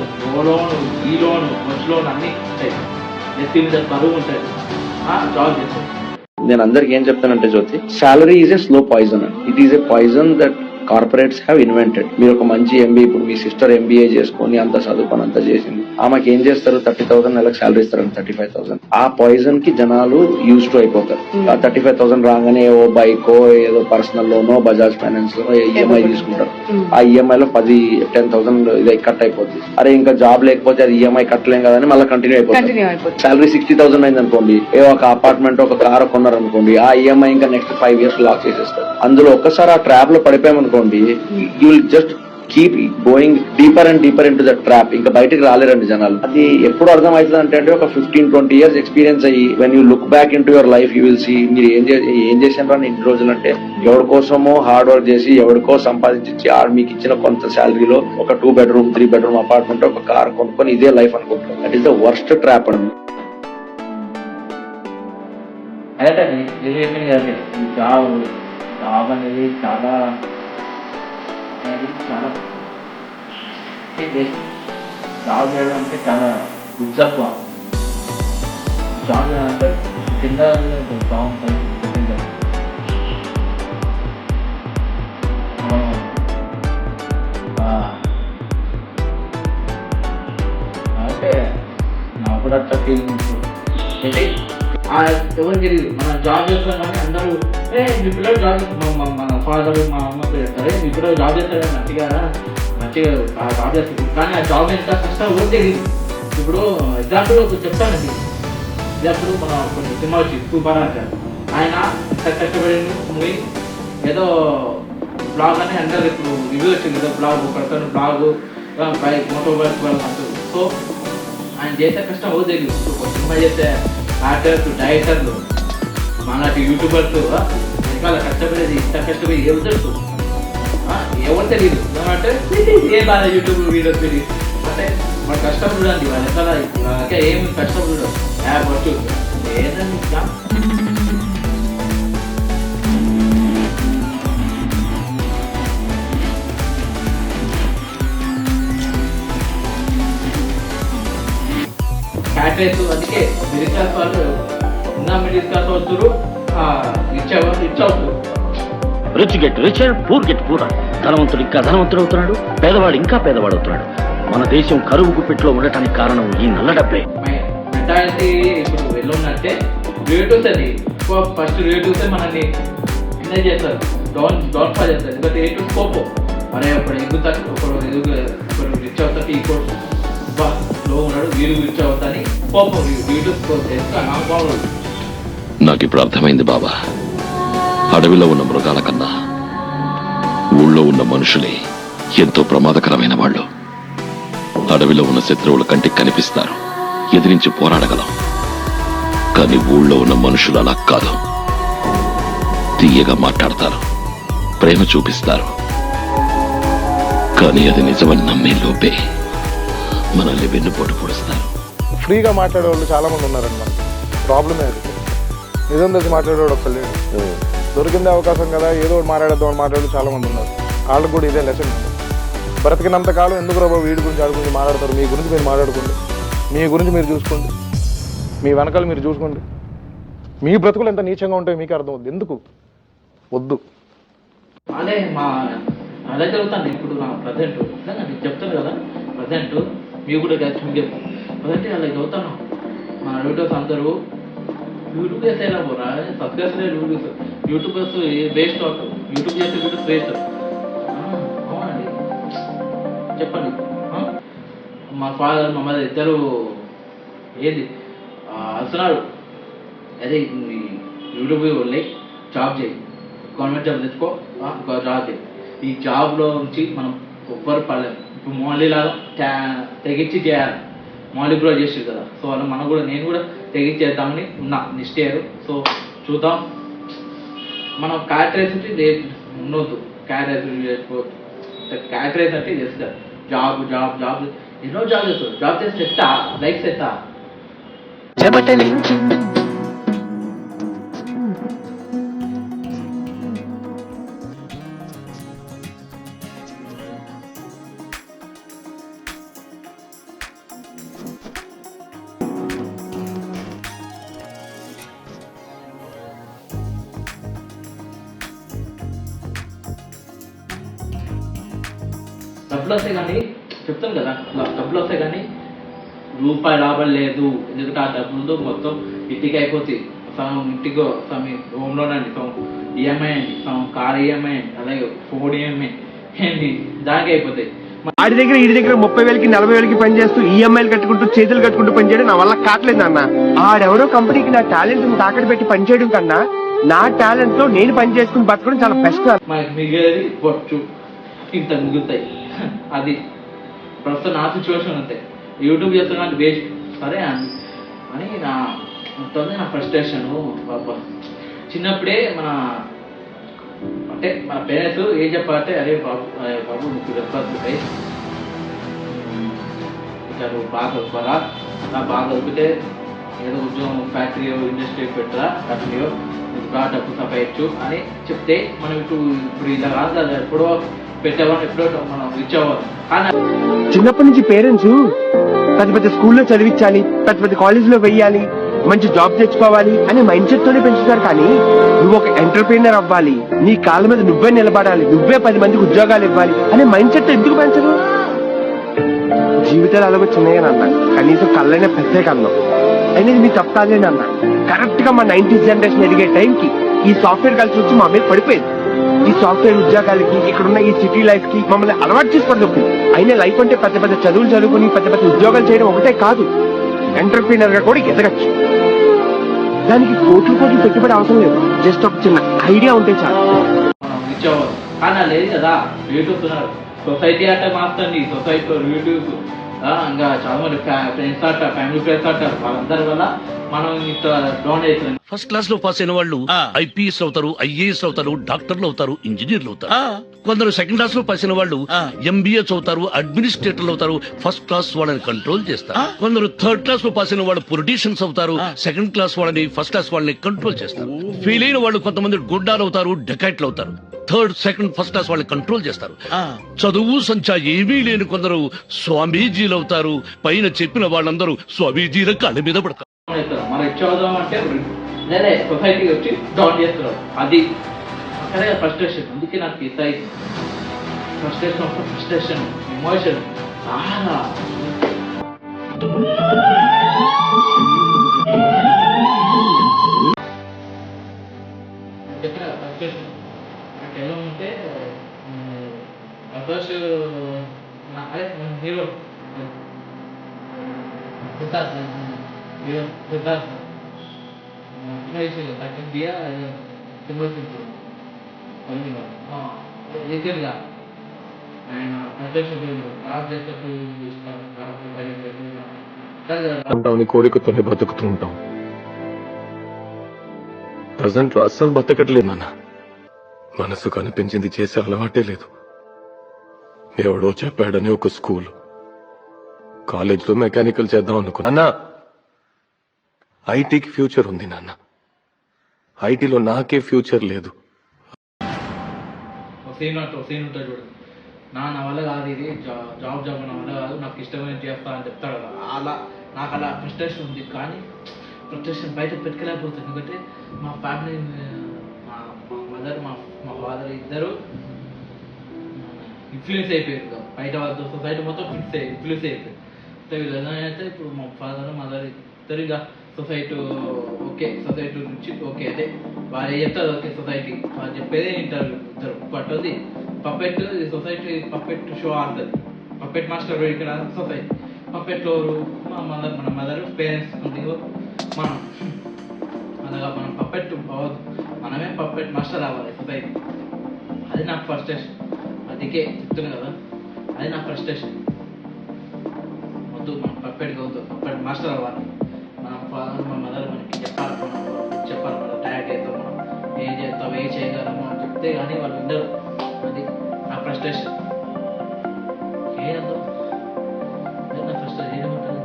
ఈ లోను, మంచి లోన్ అన్నీ ఉంటాయి, నెత్తి మీద బరువు ఉంటుంది జాబ్ చేస్తారు. నేను అందరికి ఏం చెప్తానంటే Jyoti, salary is a slow poison. It is a poison that corporates have invented. మీరు ఒక మంచి ఎంబీఏ, ఇప్పుడు మీ సిస్టర్ ఎంబీఏ చేసుకొని అంత చదువుకొని అంత చేసింది, ఆమెకి ఏం చేస్తారు, 30,000 నెలకు సాలరీ ఇస్తారు, 35,000. ఆ పాయిజన్ కి జనాలు యూజ్ టు అయిపోతారు. ఆ 35,000 రాగానే ఓ బైకో ఏదో పర్సనల్ లోనో బజాజ్ ఫైనాన్స్ లోనో ఈఎంఐ తీసుకుంటారు. ఆ ఈఎంఐ లో 10,000 ఇది కట్ అయిపోతుంది. అరే ఇంకా జాబ్ లేకపోతే అది ఈఎంఐ కట్టలేం కదని మళ్ళీ కంటిన్యూ అయిపోతుంది. సాలరీ 60,000 అయింది అనుకోండి, ఏ ఒక అపార్ట్మెంట్ ఒక కారు కొన్నారు అనుకోండి, ఆ ఈఎంఐ ఇంకా నెక్స్ట్ 5 years లాక్ చేసేస్తారు. అందులో ఒక్కసారి ఆ ట్రాప్ లో పడిపోయామనుకోండి, you will just keep going deeper and deeper into the trap. ఇంకా బయటకు రాలేరండి జనాలు. అది ఎప్పుడు అర్థం అవుతుంది అంటే ఒక 15-20 years ఎక్స్పీరియన్స్ అయ్యి when you look back into your life you will see మీరు ఏం చేశారు అని ఇన్ని రోజులు. అంటే ఎవరి కోసమో హార్డ్ వర్క్ చేసి ఎవరికో సంపాదించి మీకు ఇచ్చిన కొంత శాలరీలో ఒక 2 bedroom 3 bedroom అపార్ట్మెంట్ ఒక కార్ కొనుక్కొని ఇదే లైఫ్ అనుకుంటారు. That is the worst trap అండి. అదే జాబ్ అనేది చాలా జాబ్ చేయడం అంటే చాలా గుజ్జక్కువ. జాబ్ అంటే కింద బాగుంటుంది. అంటే నాకు కూడా అట్లా ఫీలింగ్ ఏంటి ఎవరికి తెలియదు. మనం జాబ్ చేస్తాం కానీ అందరూ మీ పిల్లలు జాబ్ చేస్తాం, మన ఫాదర్ మా అమ్మ సరే మీ పిల్లలు జాబ్ చేస్తారు మంచిగా జాబ్ చేస్తారు, కానీ ఆ జాబ్ ఎంత కష్టం ఎవరు తెలియదు. ఇప్పుడు ఎగ్జాంపుల్ చెప్తానండి, ఎగ్జాంపుల్ మన కొన్ని సినిమా వచ్చి సూపర్ అంటారు, ఆయన కష్టపడి మూవీ ఏదో బ్లాగ్ అని అందరు ఇప్పుడు రివ్యూ వచ్చింది ఏదో బ్లాగ్ ఒకరితో బ్లాగ్ మోటోబైక్ అంటారు. సో ఆయన చేసే కష్టం ఎవరు తెలియదు. ఒక సినిమా చేసే యాక్టర్స్ డైరెక్టర్లు మనకి యూట్యూబర్స్ ఇంకా కష్టపడేది ఇంత కష్టపడి ఎవరు తెలుసు ఎవరు తెలియదు. ఏమంటే ఏ బాగా యూట్యూబ్ వీడియోస్ తెలియదు అంటే మన కష్టం చూడండి, వాళ్ళు ఎక్కడ ఏమి కష్టం చూడదు యాప్ వచ్చు ఏదండి. క్యాటరేజ్ అందుకే మిడిల్ క్లాస్ వాళ్ళు ఇంకా మిడిల్ క్లాస్ అవుతారు, రిచ్ అవుతారు. Rich get rich and poor get poor. ధనవంతుడు ఇంకా ధనవంతుడు అవుతున్నాడు, పేదవాడు ఇంకా పేదవాడు అవుతున్నాడు. మన దేశం కరువు గుప్పిట్లో ఉండటానికి కారణం ఈ నల్ల డబ్బే. మెంటాలిటీ ఇప్పుడు వెళ్ళున్నట్టే రిలేటివ్స్ అది ఫస్ట్ రిలేటివ్సే మనల్ని ఎంజాయ్ చేస్తారు, డౌన్ ఫాల్ చేస్తారు. ఎందుకంటే రిలేటివ్స్ కోపం మరి ఒకడు ఎగుతాడు, ఒకడు రిచ్ అవుతాడు, ఇంకోటి లో ఉన్నాడు, వీరు రిచ్ అవుతాని కోపం రిలేటివ్స్ కోపం. నాకు ఇప్పుడు అర్థమైంది బాబా, అడవిలో ఉన్న మృగాల కన్నా ఊళ్ళో ఉన్న మనుషులే ఎంతో ప్రమాదకరమైన వాళ్ళు. అడవిలో ఉన్న శత్రువుల కంటికి కనిపిస్తారు, ఎదిరించి పోరాడగలం. కానీ ఊళ్ళో ఉన్న మనుషులు అలా కాదు. తీయగా మాట్లాడతారు, ప్రేమ చూపిస్తారు, కానీ అది నిజమని నమ్మే లోపే మనల్ని వెన్నుపోటు పొడుస్తారు. ఫ్రీగా మాట్లాడే వాళ్ళు చాలా మంది ఉన్నారండి. మనకి ప్రాబ్లమే అది. నిజం తెలిసి మాట్లాడేవాడు ఒక్క లేడు. దొరికిందే అవకాశం కదా, ఏదో ఒకటి మాట్లాడేద్దామని మాట్లాడే చాలా మంది ఉన్నారు. వాళ్ళకు కూడా ఇదే లెసన్. బ్రతికినంత కాలం ఎందుకు రాబో వీడి గురించి ఆడి గురించి మాట్లాడతారు. మీ గురించి మీరు మాట్లాడుకోండి, మీ గురించి మీరు చూసుకోండి, మీ వెనకాల మీరు చూసుకోండి. మీ బ్రతుకులు ఎంత నీచంగా ఉంటాయో మీకు అర్థం అవుతుంది. ఎందుకు వద్దు. అదే అలా జరుగుతాను ఇప్పుడు నా ప్రజెంట్ నేను చెప్తాను కదా. ప్రజెంట్ మీకు కూడా మీకు చెప్తాను. ప్రజెంట్ అలా చదువుతాను. మా రిలేటివ్స్ అందరూ యూట్యూబ్ చేసేలా పోరా, సబ్స్క్రైబ్ లేదు. యూట్యూబర్స్ వేస్ట్ అవుతారు, యూట్యూబ్ చేసే వీడియోస్ వేస్ట్. అవునండి, చెప్పండి. మా ఫాదర్ మా మదర్ ఇద్దరు ఏది వస్తున్నారు, అదే యూట్యూబ్ వెళ్ళి జాబ్ చేయి, గవర్నమెంట్ జాబ్ తెచ్చుకో, జాబ్ చేయి. ఈ జాబ్లో నుంచి మనం ఎవ్వరు పడలేము. ఇప్పుడు మోడీ లాగా తెగించి చేయాలి. మౌలిక కూడా చేసారు కదా, సో అలా మనం కూడా నేను కూడా తెగించేద్దామని ఉన్నా నెక్స్ట్ ఇయర్. సో చూద్దాం. మనం క్యారెక్టరైజ్ ఉండొద్దు, క్యారెక్టరైజ్ అంటే చేస్తారు. జాబ్ జాబ్ జాబ్ ఎన్నో జాబ్ చేస్తారు. జాబ్ చేస్తే ఎత్తా లైఫ్ ఎత్తా డబ్బులు వస్తాయి కానీ చెప్తాను కదా, డబ్బులు వస్తాయి కానీ రూపాయి లాభం లేదు. ఎందుకంటే ఆ డబ్బులతో మొత్తం ఇంటికి అయిపోతాయి. సగం ఇంటికి సగం హోమ్ లోన్ అండి, సగం ఈఎంఐ అండి, సగం కార్ ఈఎంఐ అండి, అలాగే ఫోన్ ఈఎంఐ అండి, దానికి అయిపోతాయి. ఆడి దగ్గర ఈ దగ్గర 30,000కి 40,000కి పని చేస్తూ ఈఎంఐలు కట్టుకుంటూ చేతులు కట్టుకుంటూ పనిచేయడం నా వల్ల కావట్లేదు అన్న. ఆడెవరో కంపెనీకి నా టాలెంట్ తాకట్టు పెట్టి పనిచేయడం కన్నా నా టాలెంట్ లో నేను పని చేసుకుని బతకడం చాలా బెస్ట్. మనకి మిగిలేది వచ్చు, ఇంత మిగులుతాయి. అది ప్రస్తుతం నా సిచ్యువేషన్ అంతే. యూట్యూబ్ చేస్తున్నా వేస్ట్ సరే అని నా ఉంటుంది నా ఫ్రస్ట్రేషను. పాప చిన్నప్పుడే అంటే మన పేరెంట్స్ ఏం చెప్పాలంటే, అరే బాబు నీకు రెస్పాన్సిబిలిటీ ఇక నువ్వు బాగా చదువుకోరా, నాకు బాగా చదివితే ఏదో ఉద్యోగం ఫ్యాక్టరీ ఇండస్ట్రీ పెట్టరా, కంపెనీయో నీకు బాగా డబ్బు సంపాదించు అని చెప్తే మనం ఇప్పుడు ఇలా కాదు కదా, ఎప్పుడో పెట్టేవాళ్ళం, ఎప్పుడో మనం రీచ్ అవ్వాలి. కానీ చిన్నప్పటి నుంచి పేరెంట్స్ పెద్ద పెద్ద స్కూల్లో చదివించాలి, పెద్ద పెద్ద కాలేజీలో వెయ్యాలి, మంచి జాబ్ తెచ్చుకోవాలి అనే మైండ్ సెట్ తోనే పెంచుతారు. కానీ నువ్వు ఒక ఎంటర్ప్రీనర్ అవ్వాలి, నీ కాళ్ళ మీద నువ్వే నిలబడాలి, నువ్వే 10 మందికి ఉద్యోగాలు ఇవ్వాలి అనే మైండ్ సెట్ ఎందుకు పెంచరు? జీవితాలు అలాగో చిన్నగానన్నా, కనీసం కళ్ళైనా పెద్ద కళ్ళం అనేది మీ తప్పాలేనన్నా. కరెక్ట్ గా మా 90s జనరేషన్ ఎదిగే టైంకి ఈ సాఫ్ట్వేర్ కలిసి వచ్చి మా మీద పడిపోయింది. ఈ సాఫ్ట్వేర్ ఉద్యోగాలకి, ఇక్కడున్న ఈ సిటీ లైఫ్ కి మమ్మల్ని అలవాటు చేసుకోవడం. అయినా లైఫ్ అంటే పెద్ద పెద్ద చదువులు చదువుకుని పెద్ద పెద్ద ఉద్యోగాలు చేయడం ఒకటే కాదు, ఎంటర్ప్రీనర్ గా కూడా ఎదగచ్చు. దానికి కోట్లు పెట్టుబడి అవసరం లేదు, జస్ట్ ఒక చిన్న ఐడియా ఉంటే చాలు. రీచ్ అవ్వాలి. కానీ లేదు కదా, రిలేటివ్స్ ఉన్నారు, సొసైటీ అంటే మారుతుంది. సొసైటీలో రిలేటివ్స్ ఇంకా చాలా మంది ఫ్రెండ్స్ ఆట, ఫ్యామిలీ ఫ్రెండ్స్ ఆటారు, వాళ్ళందరి వల్ల మనం ఇట్లా డౌన్ అవుతుంది. ఫస్ట్ క్లాస్ లో పాస్ అయిన వాళ్ళు ఐపీఎస్ అవుతారు, ఐఏఎస్ అవుతారు, డాక్టర్లు అవుతారు, ఇంజనీర్లు అవుతారు. కొందరు సెకండ్ క్లాస్ లో పాస్ అయిన వాళ్ళు ఎంబీఏ అవుతారు, అడ్మినిస్ట్రేటర్లు అవుతారు, ఫస్ట్ క్లాస్ వాళ్ళని కంట్రోల్ చేస్తారు. కొందరు థర్డ్ క్లాస్ లో పాస్ అయిన వాళ్ళు పొలిటీషియన్స్ అవుతారు, సెకండ్ క్లాస్ వాళ్ళని ఫస్ట్ క్లాస్ వాళ్ళని కంట్రోల్ చేస్తారు. ఫెయిల్ అయిన వాళ్ళు కొంతమంది గుడ్డాలు అవుతారు, డెకైట్లు అవుతారు. థర్డ్, సెకండ్, ఫస్ట్ క్లాస్ వాళ్ళని కంట్రోల్ చేస్తారు. చదువు సంచా ఏమీ లేని కొందరు స్వామీజీలు అవుతారు. పైన చెప్పిన వాళ్ళందరూ స్వామీజీల కాళ్ళ మీద పడతారు. మనం ఇచ్చేద్దాం అంటే నేనే సొసైటీ వచ్చి డౌన్ చేస్తున్నారు. అది అక్కడే ఫ్రస్ట్రేషన్. అందుకే నాకు ఫ్రస్ట్రేషన్ ఎమోషన్ చాలా చెప్పిన నాకు ఎలా ఉంటే ఫస్ట్ అదే హీరో సిద్ధార్థ్ హీరో సిద్ధార్థ్ దియా సింబల్ రీసెంట్గా ఆయన అధ్యక్షుడు ఉంటాం నీ కోరికతోనే బతుకుతూ ఉంటాం. ప్రజెంట్ అస్సలు బతకట్లేదు నాన్న. మనసు కనిపించింది చేసే అలవాటే లేదు. ఎవడో చెప్పాడని ఒక స్కూల్, కాలేజ్లో మెకానికల్ చేద్దాం అనుకున్నా. ఐటీకి ఫ్యూచర్ ఉంది నాన్న, ఐటీలో నాకే ఫ్యూచర్ లేదు. సీన్ ఉంటుంది చూడు, నా వల్ల కాదు ఇది, జాబ్ నా వల్ల కాదు, నాకు ఇష్టమైన చేస్తా అని చెప్తాడు కదా, అలా నాకు అలా ఫ్రస్ట్రేషన్ ఉంది. కానీ ఫ్రస్ట్రేషన్ బయట పెట్టుకోలేకపోతుంది. ఎందుకంటే మా ఫ్యామిలీ, మా మదర్ మా ఫాదర్ ఇద్దరు ఇన్ఫ్లుయెన్స్ అయిపోయారు బయట వాళ్ళతో, సొసైటీ మొత్తం ఇన్ఫ్లుయెన్స్ అయిపోయారు. అయితే ఇప్పుడు మా ఫాదర్ మదర్ ఇద్దరు ఇక సొసైటీ ఓకే, సొసైటీ నుంచి ఓకే, అదే వాళ్ళు చెప్తారు ఓకే, సొసైటీ వాళ్ళు చెప్పేదే వింటారు ఇద్దరు. పట్టది పప్పెట్ సొసైటీ పప్పెట్ షో ఆడుతుంది, పప్పెట్ మాస్టర్ ఇక్కడ సొసైటీ పప్పెట్లో మన మదర్ పేరెంట్స్ మనం అలాగా మనం పప్పెట్ అవ్వదు, మనమే పప్పెట్ మాస్టర్ అవ్వాలి సొసైటీ. అది నాకు ఫ్రస్ట్రేషన్. అందుకే చెప్తున్నా కదా, అది నా ఫ్రస్ట్రేషన్. వద్దు, మనం పప్పెట్ అవుతాం, పప్పెట్ మాస్టర్ అవ్వాలి. మన ఫాదర్ మా మదర్ మనకి చెప్పాలి, మన డైరెక్ట్ అవుతాం, మనం ఏం చేస్తాం, ఏం చేయగలము అని చెప్తే కానీ వాళ్ళు వినరు. అది నా ఫ్రస్ట్రేషన్. నా ఫ్రస్ట్రేషన్ ఏమంటారు,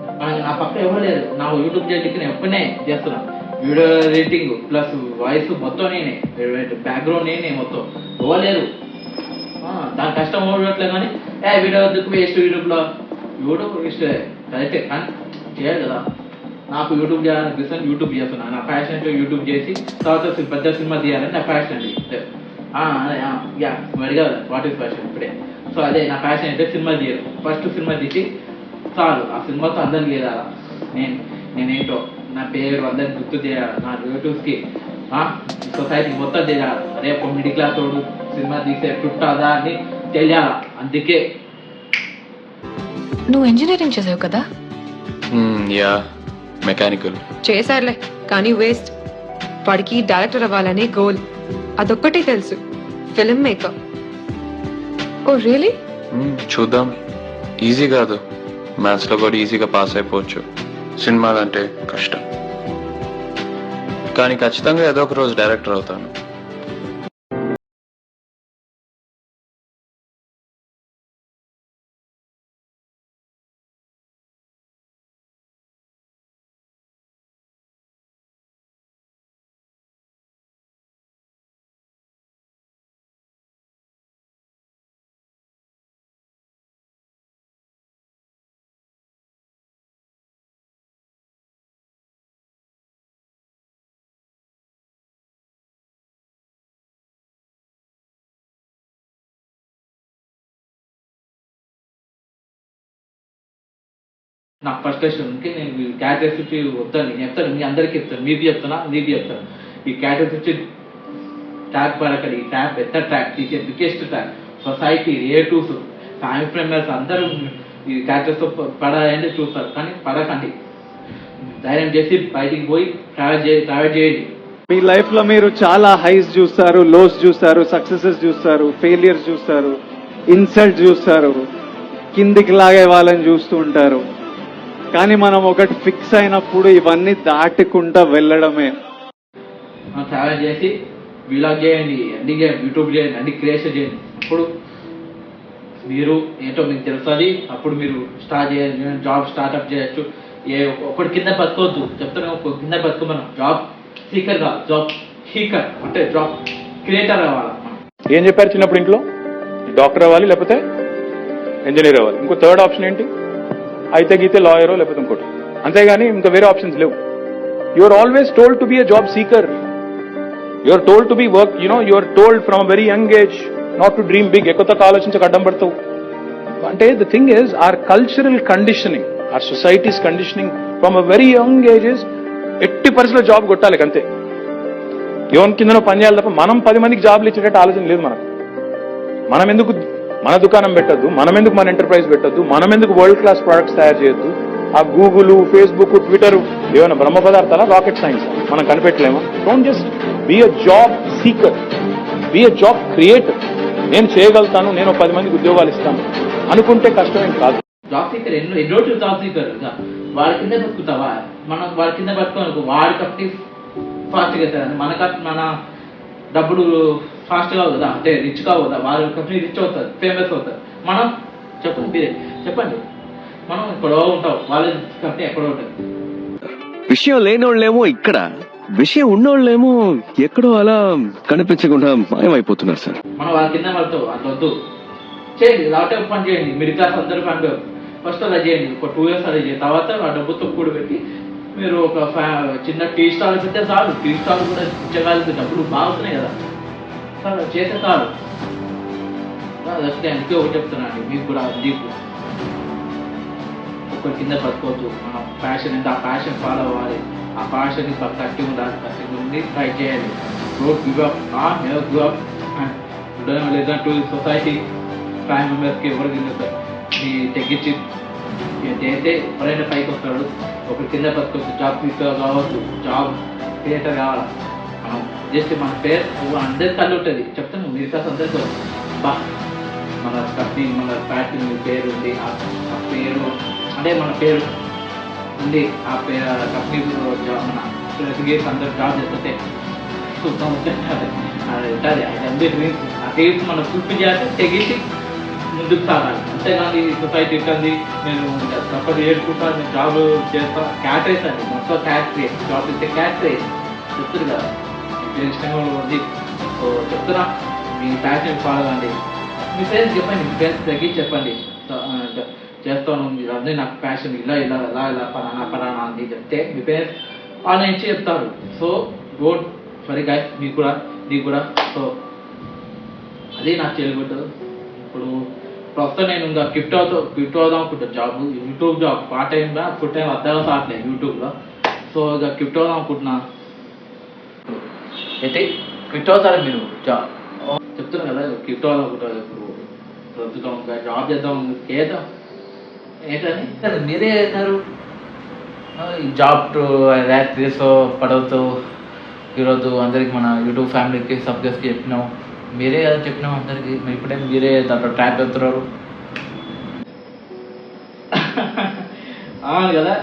నా పక్క ఎవరు లేరు. నా యూట్యూబ్ చేయడానికి నేను ఎప్పుడే చేస్తున్నా, వీడియో ఎడిటింగ్ ప్లస్ వాయిస్ మొత్తం నేనే, బ్యాక్గ్రౌండ్ నేనే మొత్తం, ఇవ్వలేరు. దాని కష్టం ఓడట్లేదు. కానీ వీడియో ఎందుకు వేస్ట్, యూట్యూబ్ ఇష్టం కరెక్టే, కానీ చేయాలి కదా. నాకు యూట్యూబ్ చేయాలనిపిస్తుంది, యూట్యూబ్ చేస్తున్నాను. నా ప్యాషన్ అంటే యూట్యూబ్ చేసి తర్వాత పెద్ద సినిమా తీయాలని నా ప్యాషన్ అండి. అడిగారు వాట్ ఈస్ ప్యాషన్ ఇప్పుడే. సో అదే నా ప్యాషన్ అంటే సినిమా తీయడం. ఫస్ట్ సినిమా తీసి చాలు, ఆ సినిమాతో అందరికి లేదా నేనేంటో నా పేరు అందరికి గుర్తు చేయాలి, నా రిలేటివ్స్కి, సొసైటీకి మొత్తం చేయాలి. రేపు మిడిల్ క్లాస్ వాడు సినిమా తీసే చుట్టాదా అని తెలియాల. అందుకే నువ్వు ఇంజనీరింగ్ చేసావు కదా? యా, మెకానికల్ చేశారులే, కానీ వేస్ట్. వాడికి డైరెక్టర్ అవ్వాలని గోల్, అదొక్కటే తెలుసు, ఫిల్మ్ మేకర్. Oh really? చూద్దాం. ఈజీ కాదు, మ్యాథ్స్ లో కూడా ఈజీగా పాస్ అయిపోవచ్చు. సినిమాలంటే కష్టం, కానీ ఖచ్చితంగా ఏదో ఒక రోజు డైరెక్టర్ అవుతాను. నాకు ఫ్రస్ట్రేషన్ ఉంటే నేను క్యారెక్టర్స్ వచ్చి వద్దాను, నేను చెప్తాను, మీ అందరికీ చెప్తాను, మీకు చెప్తానా, నీకు చెప్తాను. ఈ క్యారెక్టర్స్ వచ్చి ట్రాక్ పడకండి. ఈ ట్రాక్ పెద్ద ట్రాక్, తీసే biggest track. Society, relatives, family members అందరూ ఈ క్యారెక్టర్స్తో పడాలని చూస్తారు, కానీ పడకండి. ధైర్యం చేసి బయటికి పోయి ట్రావెల్ చేయండి. మీ లైఫ్ లో మీరు చాలా హైస్ చూస్తారు, లోస్ చూస్తారు, సక్సెసెస్ చూస్తారు, ఫెయిలియర్స్ చూస్తారు, ఇన్సల్ట్ చూస్తారు, కిందికి లాగే వాళ్ళని చూస్తూ ఉంటారు. కానీ మనం ఒకటి ఫిక్స్ అయినప్పుడు ఇవన్నీ దాటుకుంటా వెళ్ళడమే. ట్రావెల్ చేసి వీలాగ్ చేయండి, అన్ని చేయండి, యూట్యూబ్ చేయండి, అన్ని క్రియేషన్ చేయండి. అప్పుడు మీరు ఏంటో మీకు తెలుస్తుంది. అప్పుడు మీరు స్టార్ట్ చేయండి, జాబ్ స్టార్ట్అప్ చేయొచ్చు. ఒకటి కింద బతుకోవద్దు చెప్తాను, ఒక కింద బతుకోమను. జాబ్ సీకర్ కాదు, జాబ్ హీకర్ అంటే జాబ్ క్రియేటర్ అవ్వాలి. ఏం చెప్పారు చిన్నప్పుడు ఇంట్లో? డాక్టర్ అవ్వాలి, లేకపోతే ఇంజనీర్ అవ్వాలి. ఇంకో థర్డ్ ఆప్షన్ ఏంటి? అయితే గీతే లాయరో లేకపోతే ఇంకోటి, అంతేగాని ఇంకా వేరే ఆప్షన్స్ లేవు. You are always told to be a job seeker. You are told to be work, you are told from very young age not to dream big. ఎక్కువ ఆలోచించక అడ్డం పడతావు. అంటే the thing is our cultural conditioning, our societies conditioning from a very young ages ఎట్టి పరిస్థితుల్లో job కొట్టాలి అంతే. ఎవరి కిందనో పని చేయాలి తప్ప మనం 10 మందికి జాబ్లు ఇచ్చేటట్టు ఆలోచన లేదు మనకు. మనం ఎందుకు మన దుకాణం పెట్టద్దు, మనం ఎందుకు మన ఎంటర్ప్రైజ్ పెట్టద్దు, మనం ఎందుకు వరల్డ్ క్లాస్ ప్రొడక్ట్స్ తయారు చేయొద్దు. ఆ గూగుల్, ఫేస్బుక్, ట్విట్టర్ ఏమైనా బ్రహ్మ పదార్థాలా, రాకెట్ సైన్స్ మనం కనిపెట్టలేమా? Don't just be a job seeker, be a job creator. నేను చేయగలుగుతాను, నేను 10 మందికి ఉద్యోగాలు ఇస్తాను అనుకుంటే కష్టమేం కాదు. జాబ్ సీకర్ ఎన్నో రోజులు జాబ్ సీకర్ వాడి కింద బతుకుతావా? మనం వాడి కింద బతుకోనుకో, వాడి కట్టి ఫాస్ట్గా అవుతుంది, మన డబ్బులు ఫాస్ట్ కావు కదా, అంటే రిచ్ కావు కదా, వారి కంపెనీ రిచ్ అవుతుంది, ఫేమస్ అవుతుంది. మనం చెప్పండి, మీరే చెప్పండి, మనం ఎక్కడో ఉంటాం, వాళ్ళ కంపెనీ ఎక్కడో ఉంటుంది. విషయం లేనోళ్ళేమో ఇక్కడ, విషయం ఉన్నోళ్ళేమో ఎక్కడో అలా కనిపించకుండా మాయమైపోతున్నారు సార్. మనం వాళ్ళ కింద పడతావు, అట్లా వద్దు. చేయండి, లాటరీ పని చేయండి, మిడిల్ క్లాస్ అందరూ పని ఫస్ట్ అలా చేయండి, ఒక 2 years అలా చేయండి. తర్వాత ఆ డబ్బుతో కూడబెట్టి మీరు ఒక చిన్న టీ స్టాల్ పెడితే చాలు. టీ స్టాల్ కూడా ఇచ్చగలిగితే డబ్బులు బాగుతున్నాయి కదా సార్, చేస్తే చాలు. అందుకే ఒకటి చెప్తున్నానండి మీకు కూడా, నీకు ఒకరి కింద బతుకోవద్దు. మన ప్యాషన్ ఎంత, ఆ ప్యాషన్ ఫాలో అవ్వాలి, ఆ ప్యాషన్ కట్టి ఉండాలి, కట్టి ఉండి ట్రై చేయాలి. Don't give up, never give up. And లేదా టు సొసైటీ ఫ్యామిలీ మెంబర్స్కి ఎవరికి తగ్గించి చేస్తే ఎవరైనా పైకి వస్తాడు. ఒకరి కింద బతుకోవచ్చు, జాబ్ తీసుకు కావచ్చు, జాబ్ క్రియేటర్ కావాలి. మనం జస్ట్ మన పేరు అందరి కళ్ళు ఉంటుంది, చెప్తాను మిగతా అందరికీ బా మన కంపెనీ, మన ఫ్యాక్టరీ పేరు ఉంది, ఆ పేరు అంటే మన పేరు ఉంది, ఆ పేరు కంపెనీ మన అందరు జాబ్ చేస్తుంటే చూద్దాం ఉంటుంది. అది అందరి అదే మనం ఫుల్ఫిల్ చేస్తే తెగించి ముందుకు సాగాలి. అంతేగాని సొసైటీ ఇస్తుంది, నేను తప్పదు ఏడుకుంటా, నేను జాబ్ చేస్తా, క్యాట్ రేస్ అండి మొత్తం, క్యాట్ రేస్. జాబ్ ఇస్తే క్యాట్ రేస్ చెప్తారు కదా, ఇష్టంగా ఉంది. సో చెప్తున్నా, మీ ప్యాషన్ ఫాలో అవ్వండి. మీ ఫ్రెండ్స్ చెప్పండి, మీ ఫ్రెండ్స్ తగ్గించి చెప్పండి, చేస్తాను అన్నీ నాకు ప్యాషన్, ఇలా ఇలా ఇలా ఇలా పరానా అని చెప్తే మీ ఫ్రెండ్స్ వాళ్ళ నుంచి చెప్తారు. సో డోంట్ వరీ గైస్, మీకు కూడా నీకు కూడా. సో అదే నాకు చేయకూడదు. ఇప్పుడు ప్రస్తుతం నేను ఇంకా క్విట్ అవుదాం అనుకుంటాను జాబ్, యూట్యూబ్ జాబ్ పార్ట్ టైంగా, ఫుల్ టైం అర్థం సాట్లేదు యూట్యూబ్లో. సో ఇక క్విట్ అవుదాం అనుకుంటున్నా. అయితే క్విట్ అవుతారా మీరు జాబ్? చెప్తున్నాను కదా, క్విట్ అవుదాం అనుకుంటారు. ఇప్పుడు ప్రస్తుతం జాబ్ చేద్దాం చేద్దాం ఏంటని మీరే చేస్తారు. జాబ్ రేస్ పడవతో ఈరోజు అందరికి మన యూట్యూబ్ ఫ్యామిలీకి సబ్జెక్ట్స్కి చెప్పినాం, మీరే కదా చెప్పినాం అందరికి. ఇప్పుడే మీరే దాంట్లో ట్రాక్ వెళ్తున్నారు అవును కదా.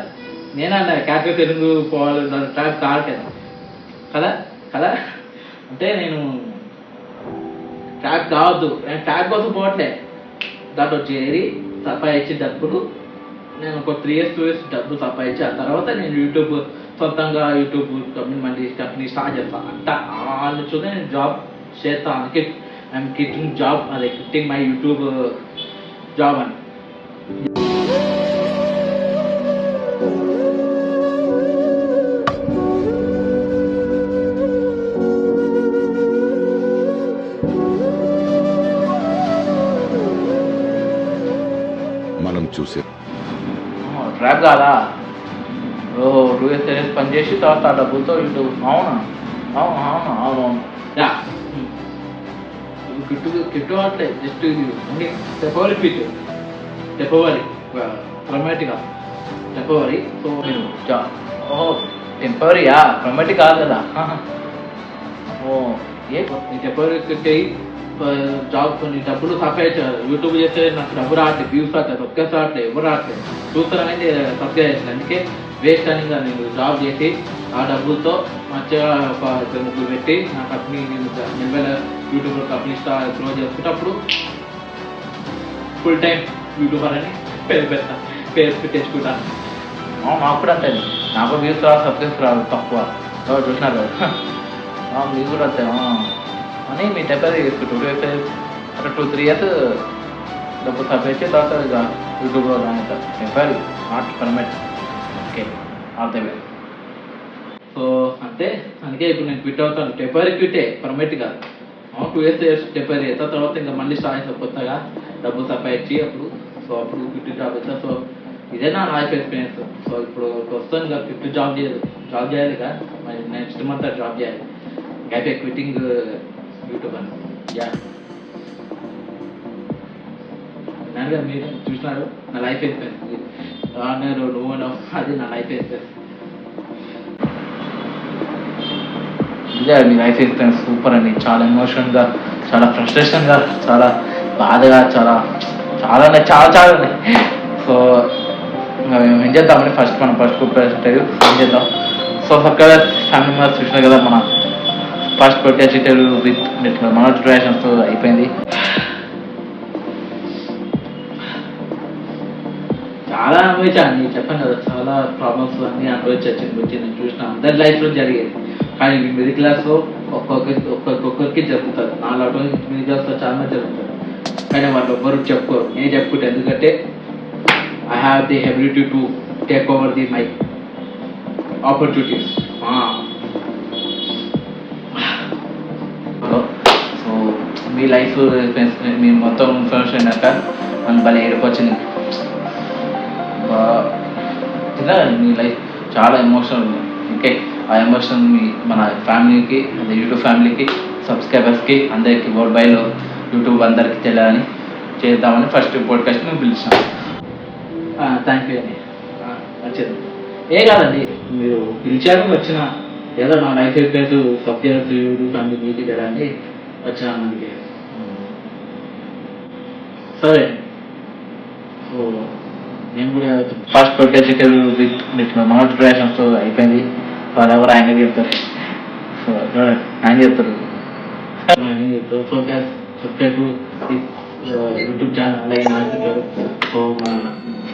నేనన్నా క్యాట్ తెలుగు పోవాలి, దాంట్లో ట్రాక్ కావట్లేదు కదా కదా. అంటే నేను ట్రాక్ కావద్దు, నేను ట్రాక్ కోసం పోవట్లే, దాంట్లో చేరి సంపాదించేటప్పుడు నేను ఒక 3 years 2 years డబ్బు సంపాదించి ఆ తర్వాత నేను యూట్యూబ్ సొంతంగా యూట్యూబ్ కంపెనీ స్టార్ట్ చేస్తాను. అంట వాళ్ళు చూస్తే నేను జాబ్ చేస్తాను. అందుకే ఐఎమ్ క్విట్టింగ్ జాబ్, అదే క్విట్టింగ్ మై యూట్యూబ్ జాబ్ అని. మనం చూసే ట్రాప్ కాదా, 2 years పని చేసి తర్వాత ఆ డబ్బులతో యూట్యూబ్. అవునా అవును అవును అవునవును యా కిట్టు అంటే జస్ట్ ఓన్లీ టెంపవరీ ప్రొమాటిక్గా టెంపవరీ. సో మీరు టెంపవరీయా, ప్రొమాటిక్ కాదు కదా. ఓ ఏ టెంపవరీ కట్టి జాబ్ కొన్ని డబ్బులు సంపాదించారు. యూట్యూబ్ చేస్తే నాకు డబ్బు రావట్లేదు, వ్యూస్ రావట్లేదు, సబ్స్క్రైబ్ రావట్లేదు, ఎవరు రావట్లేదు, చూస్తారనేది సబ్స్క్రైబ్ చేస్తుంది. అందుకే వేస్ట్ అని నేను జాబ్ చేసి ఆ డబ్బులతో మంచిగా ఒక 2-3 పెట్టి నా కంపెనీ నిల్వల యూట్యూబ్లో కంపెనీ గ్రో చేసుకున్నప్పుడు ఫుల్ టైం యూట్యూబర్ అని పేరు తెచ్చుకుంటాను. నాకు కూడా అంతే, నాకు వ్యూస్ రాదు, సబ్స్క్రైబ్స్ రాదు, తక్కువ చూసినారు కదా. మీకు కూడా అంతే అని మీ టెంపరీ చేసుకుంటారు. అక్కడ 2-3 years డబ్బు సంపాదించి తర్వాత ఇక యూట్యూబ్లో రానిస్తారు. Temporary not permanent. ఓకే అర్థమే. సో అంతే, అందుకే ఇప్పుడు నేను క్విట్ అవుతాను. టెంపరీ క్విట్టే, పర్మనెంట్ కాదు. 2 years టెంపరీ అవుతా, తర్వాత ఇంకా మళ్ళీ స్టార్ట్ చేస్తాను కొత్తగా డబ్బు సంపాదించి. అప్పుడు సో అప్పుడు 50 జాబ్ చేస్తా. సో ఇదే నా లైఫ్ ఎక్స్పీరియన్స్. సో ఇప్పుడు వస్తాను కదా 50 జాబ్ చేయాలి కదా, మరి నెక్స్ట్ మంత్ జాబ్ చేయాలి. హ్యాపీ క్విట్టింగ్ యూట్యూబ్ అని. యా విన్నారు కదా, మీరు చూసినారు నా లైఫ్ ఎక్స్పీరియన్స్. అన్నారు నువ్వు అది నా లైఫ్ ఎక్స్పీరియన్స్. ఇదే మీ లైఫ్ ఎక్స్పీరియన్స్ సూపర్ అండి. చాలా ఎమోషనల్గా, చాలా ఫ్రస్ట్రేషన్గా, చాలా బాధగా, చాలా చాలా చాలా ఉన్నాయి. సో మేము ఏం చేద్దామని ఫస్ట్ మనం ఫస్ట్ ఏం చేద్దాం. సో అక్కడ ఫ్యామిలీ మెంబర్స్ చూసినారు కదా, మన first protest with Manoj creations అయిపోయింది. చాలా అనుభవించాను, చెప్పాను కదా, చాలా ప్రాబ్లమ్స్ అన్నీ అనుభవించి నేను చూసిన అందరి లైఫ్లో జరిగేది. కానీ మిడిల్ క్లాస్లో ఒక్కొక్కరికి జరుగుతుంది. నాలో మిడిల్ క్లాస్లో చాలా జరుగుతుంది, కానీ వాళ్ళు ఎవ్వరు చెప్పుకోరు. నేను చెప్పుకుంటాను, ఎందుకంటే I have the ability to take over the my opportunities. So మీ లైఫ్ మీ మొత్తం ఇన్ఫర్మేషన్ అయినాక మనం భలే ఏడుకొచ్చింది. ఇలా మీ లైఫ్ చాలా ఎమోషనల్ ఉంది. ఓకే, ఆ ఎమోషన్ మన ఫ్యామిలీకి, అదే యూట్యూబ్ ఫ్యామిలీకి, సబ్స్క్రైబర్స్కి, అందరికీ వరల్డ్ వైడ్లో యూట్యూబ్ అందరికీ తెలియాలని చేద్దామని ఫస్ట్ పోడ్కాస్ట్ మేము పిలిచాం. థ్యాంక్ యూ అండి, వచ్చింది. ఏ కాదండి, మీరు పిలిచారు వచ్చిన, ఏదో నా life experience subscribers YouTube family మీకు తెలియాలని వచ్చా మనకి. సరే, సో నేను కూడా first protest with Manoj creations అయిపోయింది. వాళ్ళెవరు ఆయన చెప్తారు. సో ఆయన చెప్తారు సబ్స్క్రైబ్ యూట్యూబ్ ఛానల్ అలాగే నాకు చెప్పారు. సో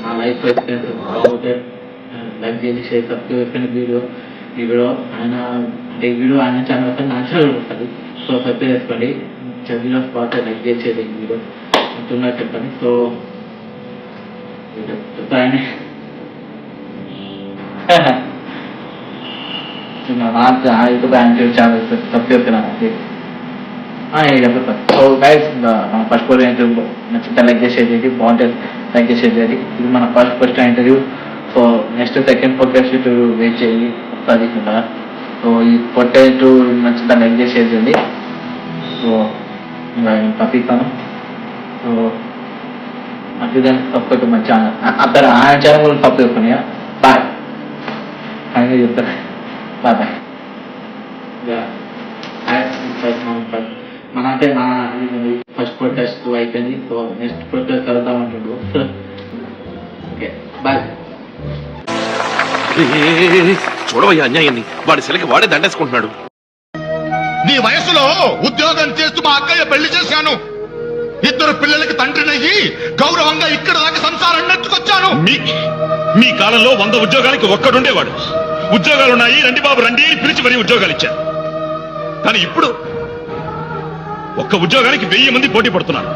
నా లైఫ్ ఎక్స్పీరియన్స్ బాగుంటారు. లైక్ చేసి షేర్ సబ్స్క్రైబ్ అయిపోయిన ఈ వీడియో ఆయన అంటే ఈ వీడియో ఆయన ఛానల్ వస్తుంది, నా ఛానల్ వస్తుంది. సో సబ్స్క్రైబ్ చేసుకోండి. వీడియోస్ బాగా లైక్ చేసేది ఈ వీడియో ఉంటున్నారు చెప్పండి. సో ఆయన యూట్యూబ్ ఆయన ఛానల్ సబ్స్క్రైబ్ చెప్తాను. సో గైస్, మన ఫస్ట్ ఇంటర్వ్యూ నచ్చితే లైక్ చేసేది, బాగుంటుంది లైక్ చేసేది. ఇది మన first interview. So next second podcast wait చేయాలి, వస్తుంది కదా. సో ఈ పొట్టేటు నచ్చితే లైక్ చేసేది. సో ఇంకా పంపిస్తాను. సో మంచిదని సబ్స్క్రైబ్ మన ఛానల్, అక్కడ ఆయన ఛానల్ కూడా సబ్స్క్రైబ్ చేసుకున్నాయా. బాయ్ అని చెప్తాను. Bye bye. మన అంటే నా ఫస్ట్ పోడ్కాస్ట్ అయిపోయింది. సో నెక్స్ట్ పోడ్కాస్ట్ కలుద్దాం అంటుండ్రు. Okay bye. చూడవయ్యా అన్యాయాన్ని, వాడి సెలకి వాడే దండేసుకుంటున్నాడు. నీ వయసులో ఉద్యోగం చేస్తూ మా అక్కయ్య పెళ్లి చేశాను. 2 పిల్లలకి తండ్రినయ్యి గౌరవంగా ఇక్కడ దాకా సంసారం నెట్టుకొచ్చాను. మీ కాలంలో 100 ఉద్యోగాలకి ఒక్కడుండేవాడు. ఉద్యోగాలున్నాయి, రండి బాబు రండి పిలిచి మరీ ఉద్యోగాలు ఇచ్చారు. కానీ ఇప్పుడు ఒక్క ఉద్యోగానికి 1000 మంది పోటీ పడుతున్నారు.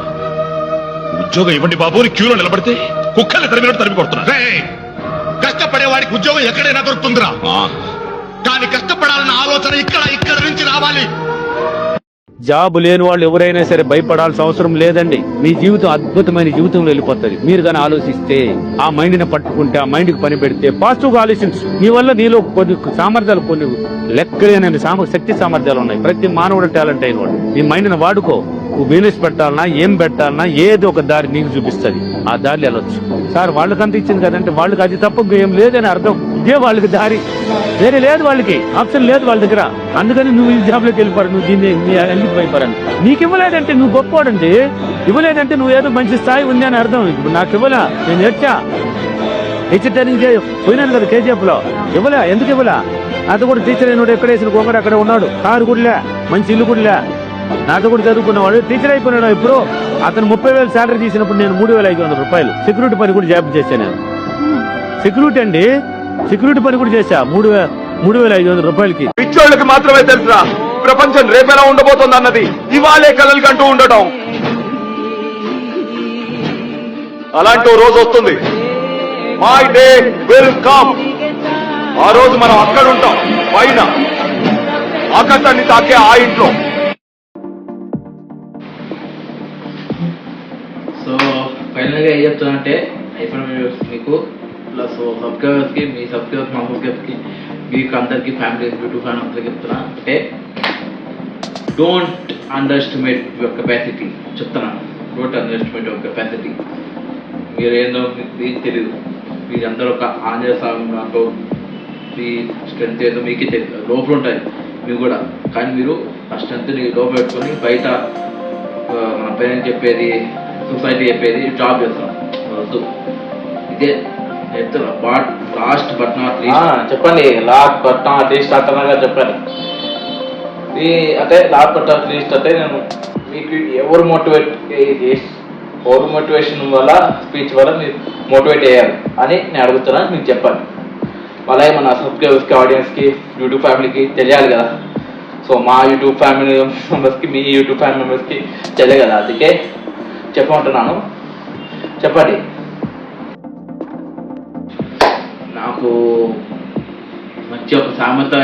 ఉద్యోగం ఇవ్వండి బాబు అని క్యూలో నిలబడితే కుక్కలు తరిమినట్టు తరిమి కొడుతున్నారు. కష్టపడే వాడికి ఉద్యోగం ఎక్కడైనా దొరుకుతుందిరా, కానీ కష్టపడాలన్న ఆలోచన ఇక్కడ నుంచి రావాలి. జాబ్ లేని వాళ్ళు ఎవరైనా సరే భయపడాల్సిన అవసరం లేదండి. మీ జీవితం అద్భుతమైన జీవితంలో వెళ్ళిపోతుంది. మీరు కానీ ఆలోచిస్తే, ఆ మైండ్ ని పట్టుకుంటే, ఆ మైండ్ కి పని పెడితే, పాజిటివ్ గా ఆలోచించు. నీ వల్ల నీలో కొన్ని సామర్థ్యాలు, కొన్ని లెక్కలేనని శక్తి సామర్థ్యాలు ఉన్నాయి. ప్రతి మానవుడు టాలెంట్ అయిన వాడు. నీ మైండ్ ని వాడుకో. నువ్వు బిజినెస్ పెట్టాలన్నా, ఏం పెట్టాలన్నా ఏదో ఒక దారి నీకు చూపిస్తుంది. ఆ దారి వెళ్ళొచ్చు. సార్ వాళ్ళకంత ఇచ్చింది కదంటే వాళ్ళకి అది తప్ప ఏం లేదని అర్థం. ఇదే వాళ్ళకి దారి, వేరే లేదు. వాళ్ళకి ఆప్షన్ లేదు వాళ్ళ దగ్గర. అందుకని నువ్వు ఈ జాబ్ లోకి వెళ్ళిపోరు, నువ్వు దీన్ని ఎందుకు భయపడని. నీకు ఇవ్వలేదంటే నువ్వు గొప్పవాడండి. ఇవ్వలేదంటే నువ్వు ఏదో మంచి స్థాయి ఉంది అని అర్థం. ఇప్పుడు నాకు ఇవ్వలా, నేను నేర్చా. టీచర్ ట్రైనింగ్ పోయినాను కదా KGF లో. ఇవ్వలే, ఎందుకు ఇవ్వలా? నాతో కూడా టీచర్ అయినోడు ఎక్కడ వేసిన గొంగడు అక్కడ ఉన్నాడు. కారు కూడా మంచి ఇల్లు కూడా నాతో కూడా చదువుకున్నవాడు టీచర్ అయిపోయినాడు. ఇప్పుడు అతను 30,000 శాలరీ తీసినప్పుడు నేను 3,500 రూపాయలు సెక్యూరిటీ పని కూడా జాబ్ చేశాను. నేను సెక్యూరిటీ అండి, సెక్యూరిటీ పని కూడా చేశా 3,500 రూపాయలకి. పిచ్చోళ్ళకి మాత్రమే తెలుసురా ప్రపంచం రేపెలా ఉండబోతుంది అన్నది. ఇవాళే కలలు కంటూ ఉండటం. అలాంటి రోజు వస్తుంది. My day will come. ఆ రోజు మనం అక్కడ ఉంటాం, పైన ఆకాశాన్ని తాకే ఆ ఇంట్లో. సో ఫైనల్ ఫైనల్గా ఏం చెప్తానంటే ఇప్పుడు మీకు ప్లస్ సబ్స్క్రైబర్స్కి, మీ సబ్స్క్రైబర్స్, మా సబ్స్క్రైబర్స్కి, మీకు అందరికీ ఫ్యామిలీ యూట్యూబ్ ఫ్యాన్ అందరికీ చెప్తున్నా అంటే don't underestimate your capacity చెప్తున్నాను. Don't underestimate your capacity. మీరు ఏందో మీకు తెలియదు. మీరందరూ ఒక ఆంజనేయ స్వామి దాంట్లో మీ స్ట్రెంత్ ఏదో మీకే తెలియదు. లోపల ఉంటాయి మీకు కూడా, కానీ మీరు ఆ స్ట్రెంత్ని లోపల పెట్టుకొని బయట మన పేరెంట్స్ చెప్పేది, సొసైటీ చెప్పేది జాబ్ చేస్తాం వద్దు. ఇదే చెప్తున్నా. లాస్ట్ బట్ నాట్ లీస్ట్ చెప్పండి. లాస్ట్ బట్ నాట్ లీస్ట్ అర్థంగా చెప్పండి. అంటే లాస్ట్ బట్ నాట్ లీస్ట్ అంటే నేను మీకు ఎవరు మోటివేషన్ వల్ల స్పీచ్ వల్ల మీరు మోటివేట్ అయ్యారు అని నేను అడుగుతున్నాను. మీకు చెప్పండి. అలాగే మన సబ్స్క్రైబర్స్కి, ఆడియన్స్కి, యూట్యూబ్ ఫ్యామిలీకి తెలియాలి కదా. సో మా యూట్యూబ్ ఫ్యామిలీ మెంబర్స్కి, మీ యూట్యూబ్ ఫ్యామిలీ మెంబర్స్కి తెలియదు కదా, అందుకే చెప్పమంటున్నాను. చెప్పండి. నాకు మంచి ఒక సామెత,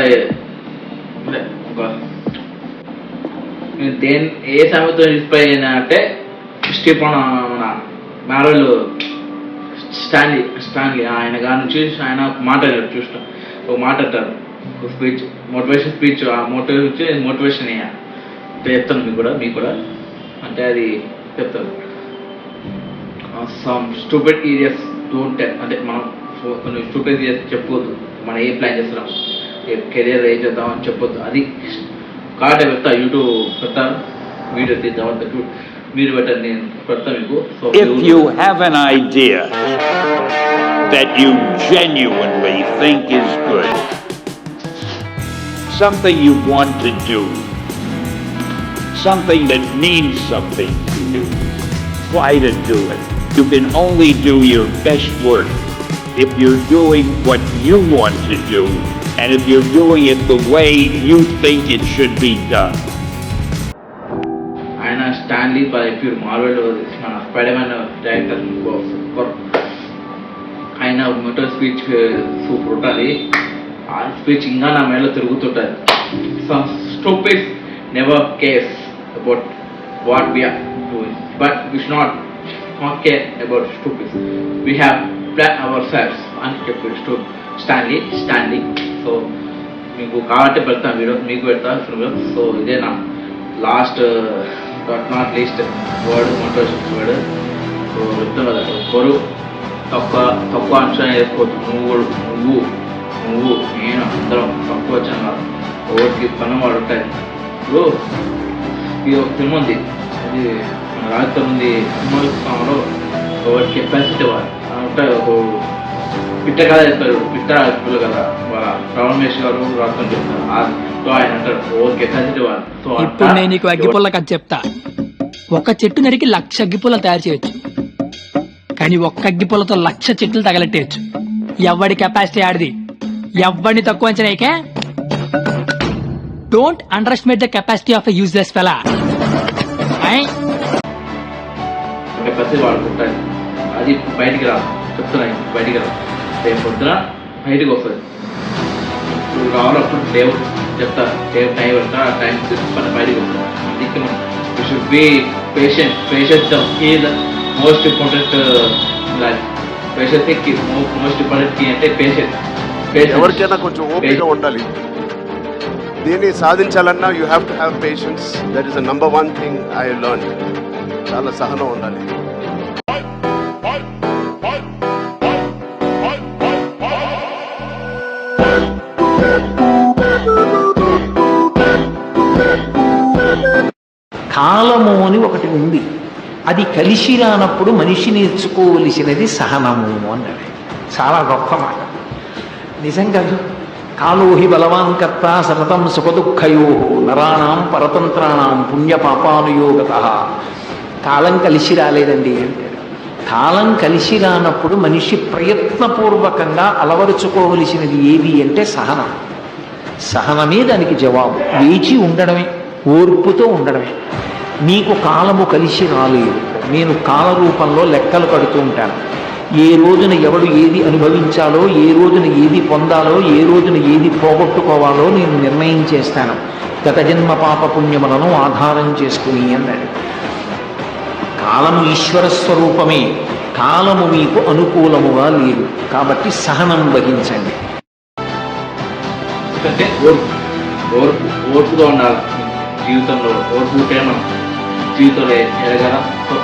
నేను ఏ సామెత ఇన్స్పైర్ అయినా అంటే మన మ్యారల్ స్టాన్లీ ఆయన గారి నుంచి ఆయన మాట్లాడారు. చూస్తాం ఒక మాట అంటారు, ఒక స్పీచ్, మోటివేషన్ స్పీచ్. ఆ మోటివేషన్ అయ్యా చెప్తాను మీకు కూడా అంటే అది చెప్తాను. సమ్ స్టూపిడ్ ఏరియాస్ డోంట్, అంటే మనం కొన్ని స్టూపిడ్ ఏరియాస్ చెప్పొద్దు. మనం ఏ ప్లాన్ చేస్తున్నాం, కెరియర్ ఏం చేద్దామని చెప్పొద్దు. అది కాబట్టి పెడతా, యూట్యూబ్ పెడతా, వీడియో తీద్దాం, మీరు పెట్టండి, నేను పెడతా మీకు. So If you have an idea that you genuinely think is good, something you want to do, something that means something to you, try to do it. You can only do your best work if you're doing what you want to do, and if you're doing it the way you think it should be done. ఆయన Stan Lee pure Marvel మన Spiderman director super. ఆయన motto speech super ఉంటుంది. ఆ speech ఇంకా నా మేలో తిరుగుతుంటుంది. Some stupid never cares about what we are doing, but we should not care about stupids. We have plan our selfs అని చెప్పి స్టాన్లీ. సో మీకు కాబట్టి పెడతాను వీడియో, మీకు పెడతాను. సో ఇదే నా last but not least word, motivation word. So చెప్తాను కదా, ఒక్కరు తక్కువ అంచనా వేసుకోవద్దు. నువ్వు నేను అందరం తక్కువ వచ్చాను కాదు. ఒకటికి పని వాడు ఉంటాయి. ఇప్పుడు ఇది ఒక సినిమా ఉంది, అది మన రాజకీయం ఉంది. సినిమాలో ఒకటి కెపాసిటీ వాడు ఉంటాయి. ఒక పిట్ట కథ చెప్తారు, పిట్ట పిల్లలు కదా, వాళ్ళ రమణేష్ గారు రాష్ట్రం చెప్తారు. సో ఆయన అంటారు ఓ కెపాసిటీ వాడు. సో ఇప్పుడు నేను నీకు అగ్గిపుల్ల కథ చెప్తా. ఒక చెట్టు నరికి 1,00,000 అగ్గిపుల్లలు తయారు చేయొచ్చు, కానీ ఒక్క అగ్గిపుల్లతో 1,00,000 చెట్లు తగలెట్టేయచ్చు. ఎవడి కెపాసిటీ ఆడిది, ఎవడిని తక్కువ అంచనాయికే. Don't underestimate the capacity of a useless fellow. Capacity వాడుకుంటాయి. అది బయటికి రాదు, చెప్తున్నాయి బయటికి రాదు. రేపు పొద్దున బయటకు వస్తుంది. ఇప్పుడు రావాలప్పుడు లేవు చెప్తారు, టైం పెడతా, టైం తీసుకుని బయటకు వస్తుంది. అందుకే మనం you should be patient. Patience is most important life. Patience most important key అంటే పేషెన్స్. ఎవరికైనా కొంచెం ఓపిక ఉండాలి. దీన్ని సాధించాలన్నా you have to have patience. That is the number 1 thing I learn. చాలా సహనం ఉండాలి. కాలము అని ఒకటి ఉంది, అది కలిసి రానప్పుడు మనిషి నేర్చుకోవలసినది సహనము అన్నాడు. చాలా గొప్ప మాట నిజంగా. కాలోహి బలవాన్ కర్త సతతం సుఖదుఃఖయో నరాణం పరతంత్రాణం పుణ్యపాపానుయోగత. కాలం కలిసి రాలేదండి అంటాడు. కాలం కలిసి రానప్పుడు మనిషి ప్రయత్నపూర్వకంగా అలవరుచుకోవలసినది ఏది అంటే సహనం. సహనమే దానికి జవాబు. వేచి ఉండడమే, ఓర్పుతో ఉండడమే. నీకు కాలము కలిసి రాలేదు, నేను కాల రూపంలో లెక్కలు కడుతూ ఉంటాను. ఏ రోజున ఎవడు ఏది అనుభవించాలో, ఏ రోజున ఏది పొందాలో, ఏ రోజున ఏది పోగొట్టుకోవాలో నేను నిర్ణయం చేస్తాను. గత జన్మ పాప పుణ్యములను ఆధారం చేసుకుని అన్నాడు. కాలము ఈశ్వర స్వరూపమే, కాలము మీకు అనుకూలముగా లేదు. కాబట్టి సహనం వహించండి. ఎందుకంటే ఓర్పుగా ఉండాలి జీవితంలో. ఓర్పు ఉంటే మనం జీవితంలో ఎదగలం. సో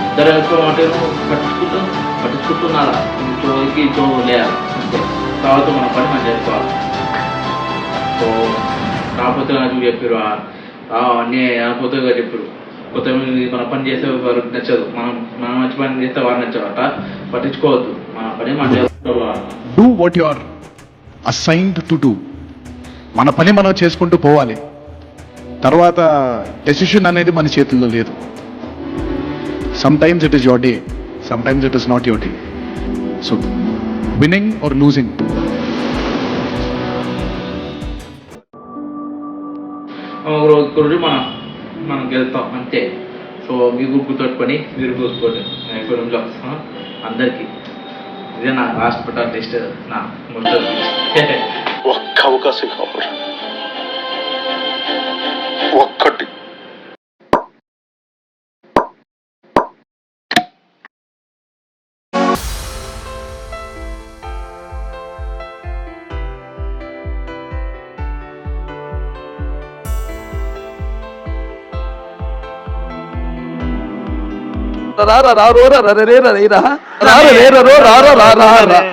ఇద్దరు అంటే పట్టించుకుంటున్నారా ఇంకోకి ఇంకో లేయాలి అంతే. తర్వాత మన పని మనం చేసుకోవాలి. సో కాకపోతే నాకు చెప్పారు అన్నీ కొత్తగా చెప్పారు. కొత్త మన పని చేసే వారికి నచ్చదు. మనం మంచి పని చేస్తే వారు నచ్చవట. పట్టించుకోవద్దు, మన పని మనం చేసుకోవాలి. Do what you are assigned to do. మన పని మనం చేసుకుంటూ పోవాలి. తర్వాత డెసిషన్ అనేది మన చేతుల్లో లేదు. Some times it is your day, some times it is not your day. So winning or losing. ఒకరోజు మనం గెలుస్తాం అంతే. సో మీరు గుర్తుపెట్టుకొని మీరు గుర్తుకోండి. ఇప్పుడు వస్తాం అందరికీ. ఇదే నా లాస్ట్ బట్ టెస్ట్. నా ఒక్క అవకాశం కావాలి, ఒక్కటి.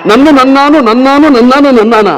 నన్ను నన్నాను నన్నాను నన్నాను నన్నానా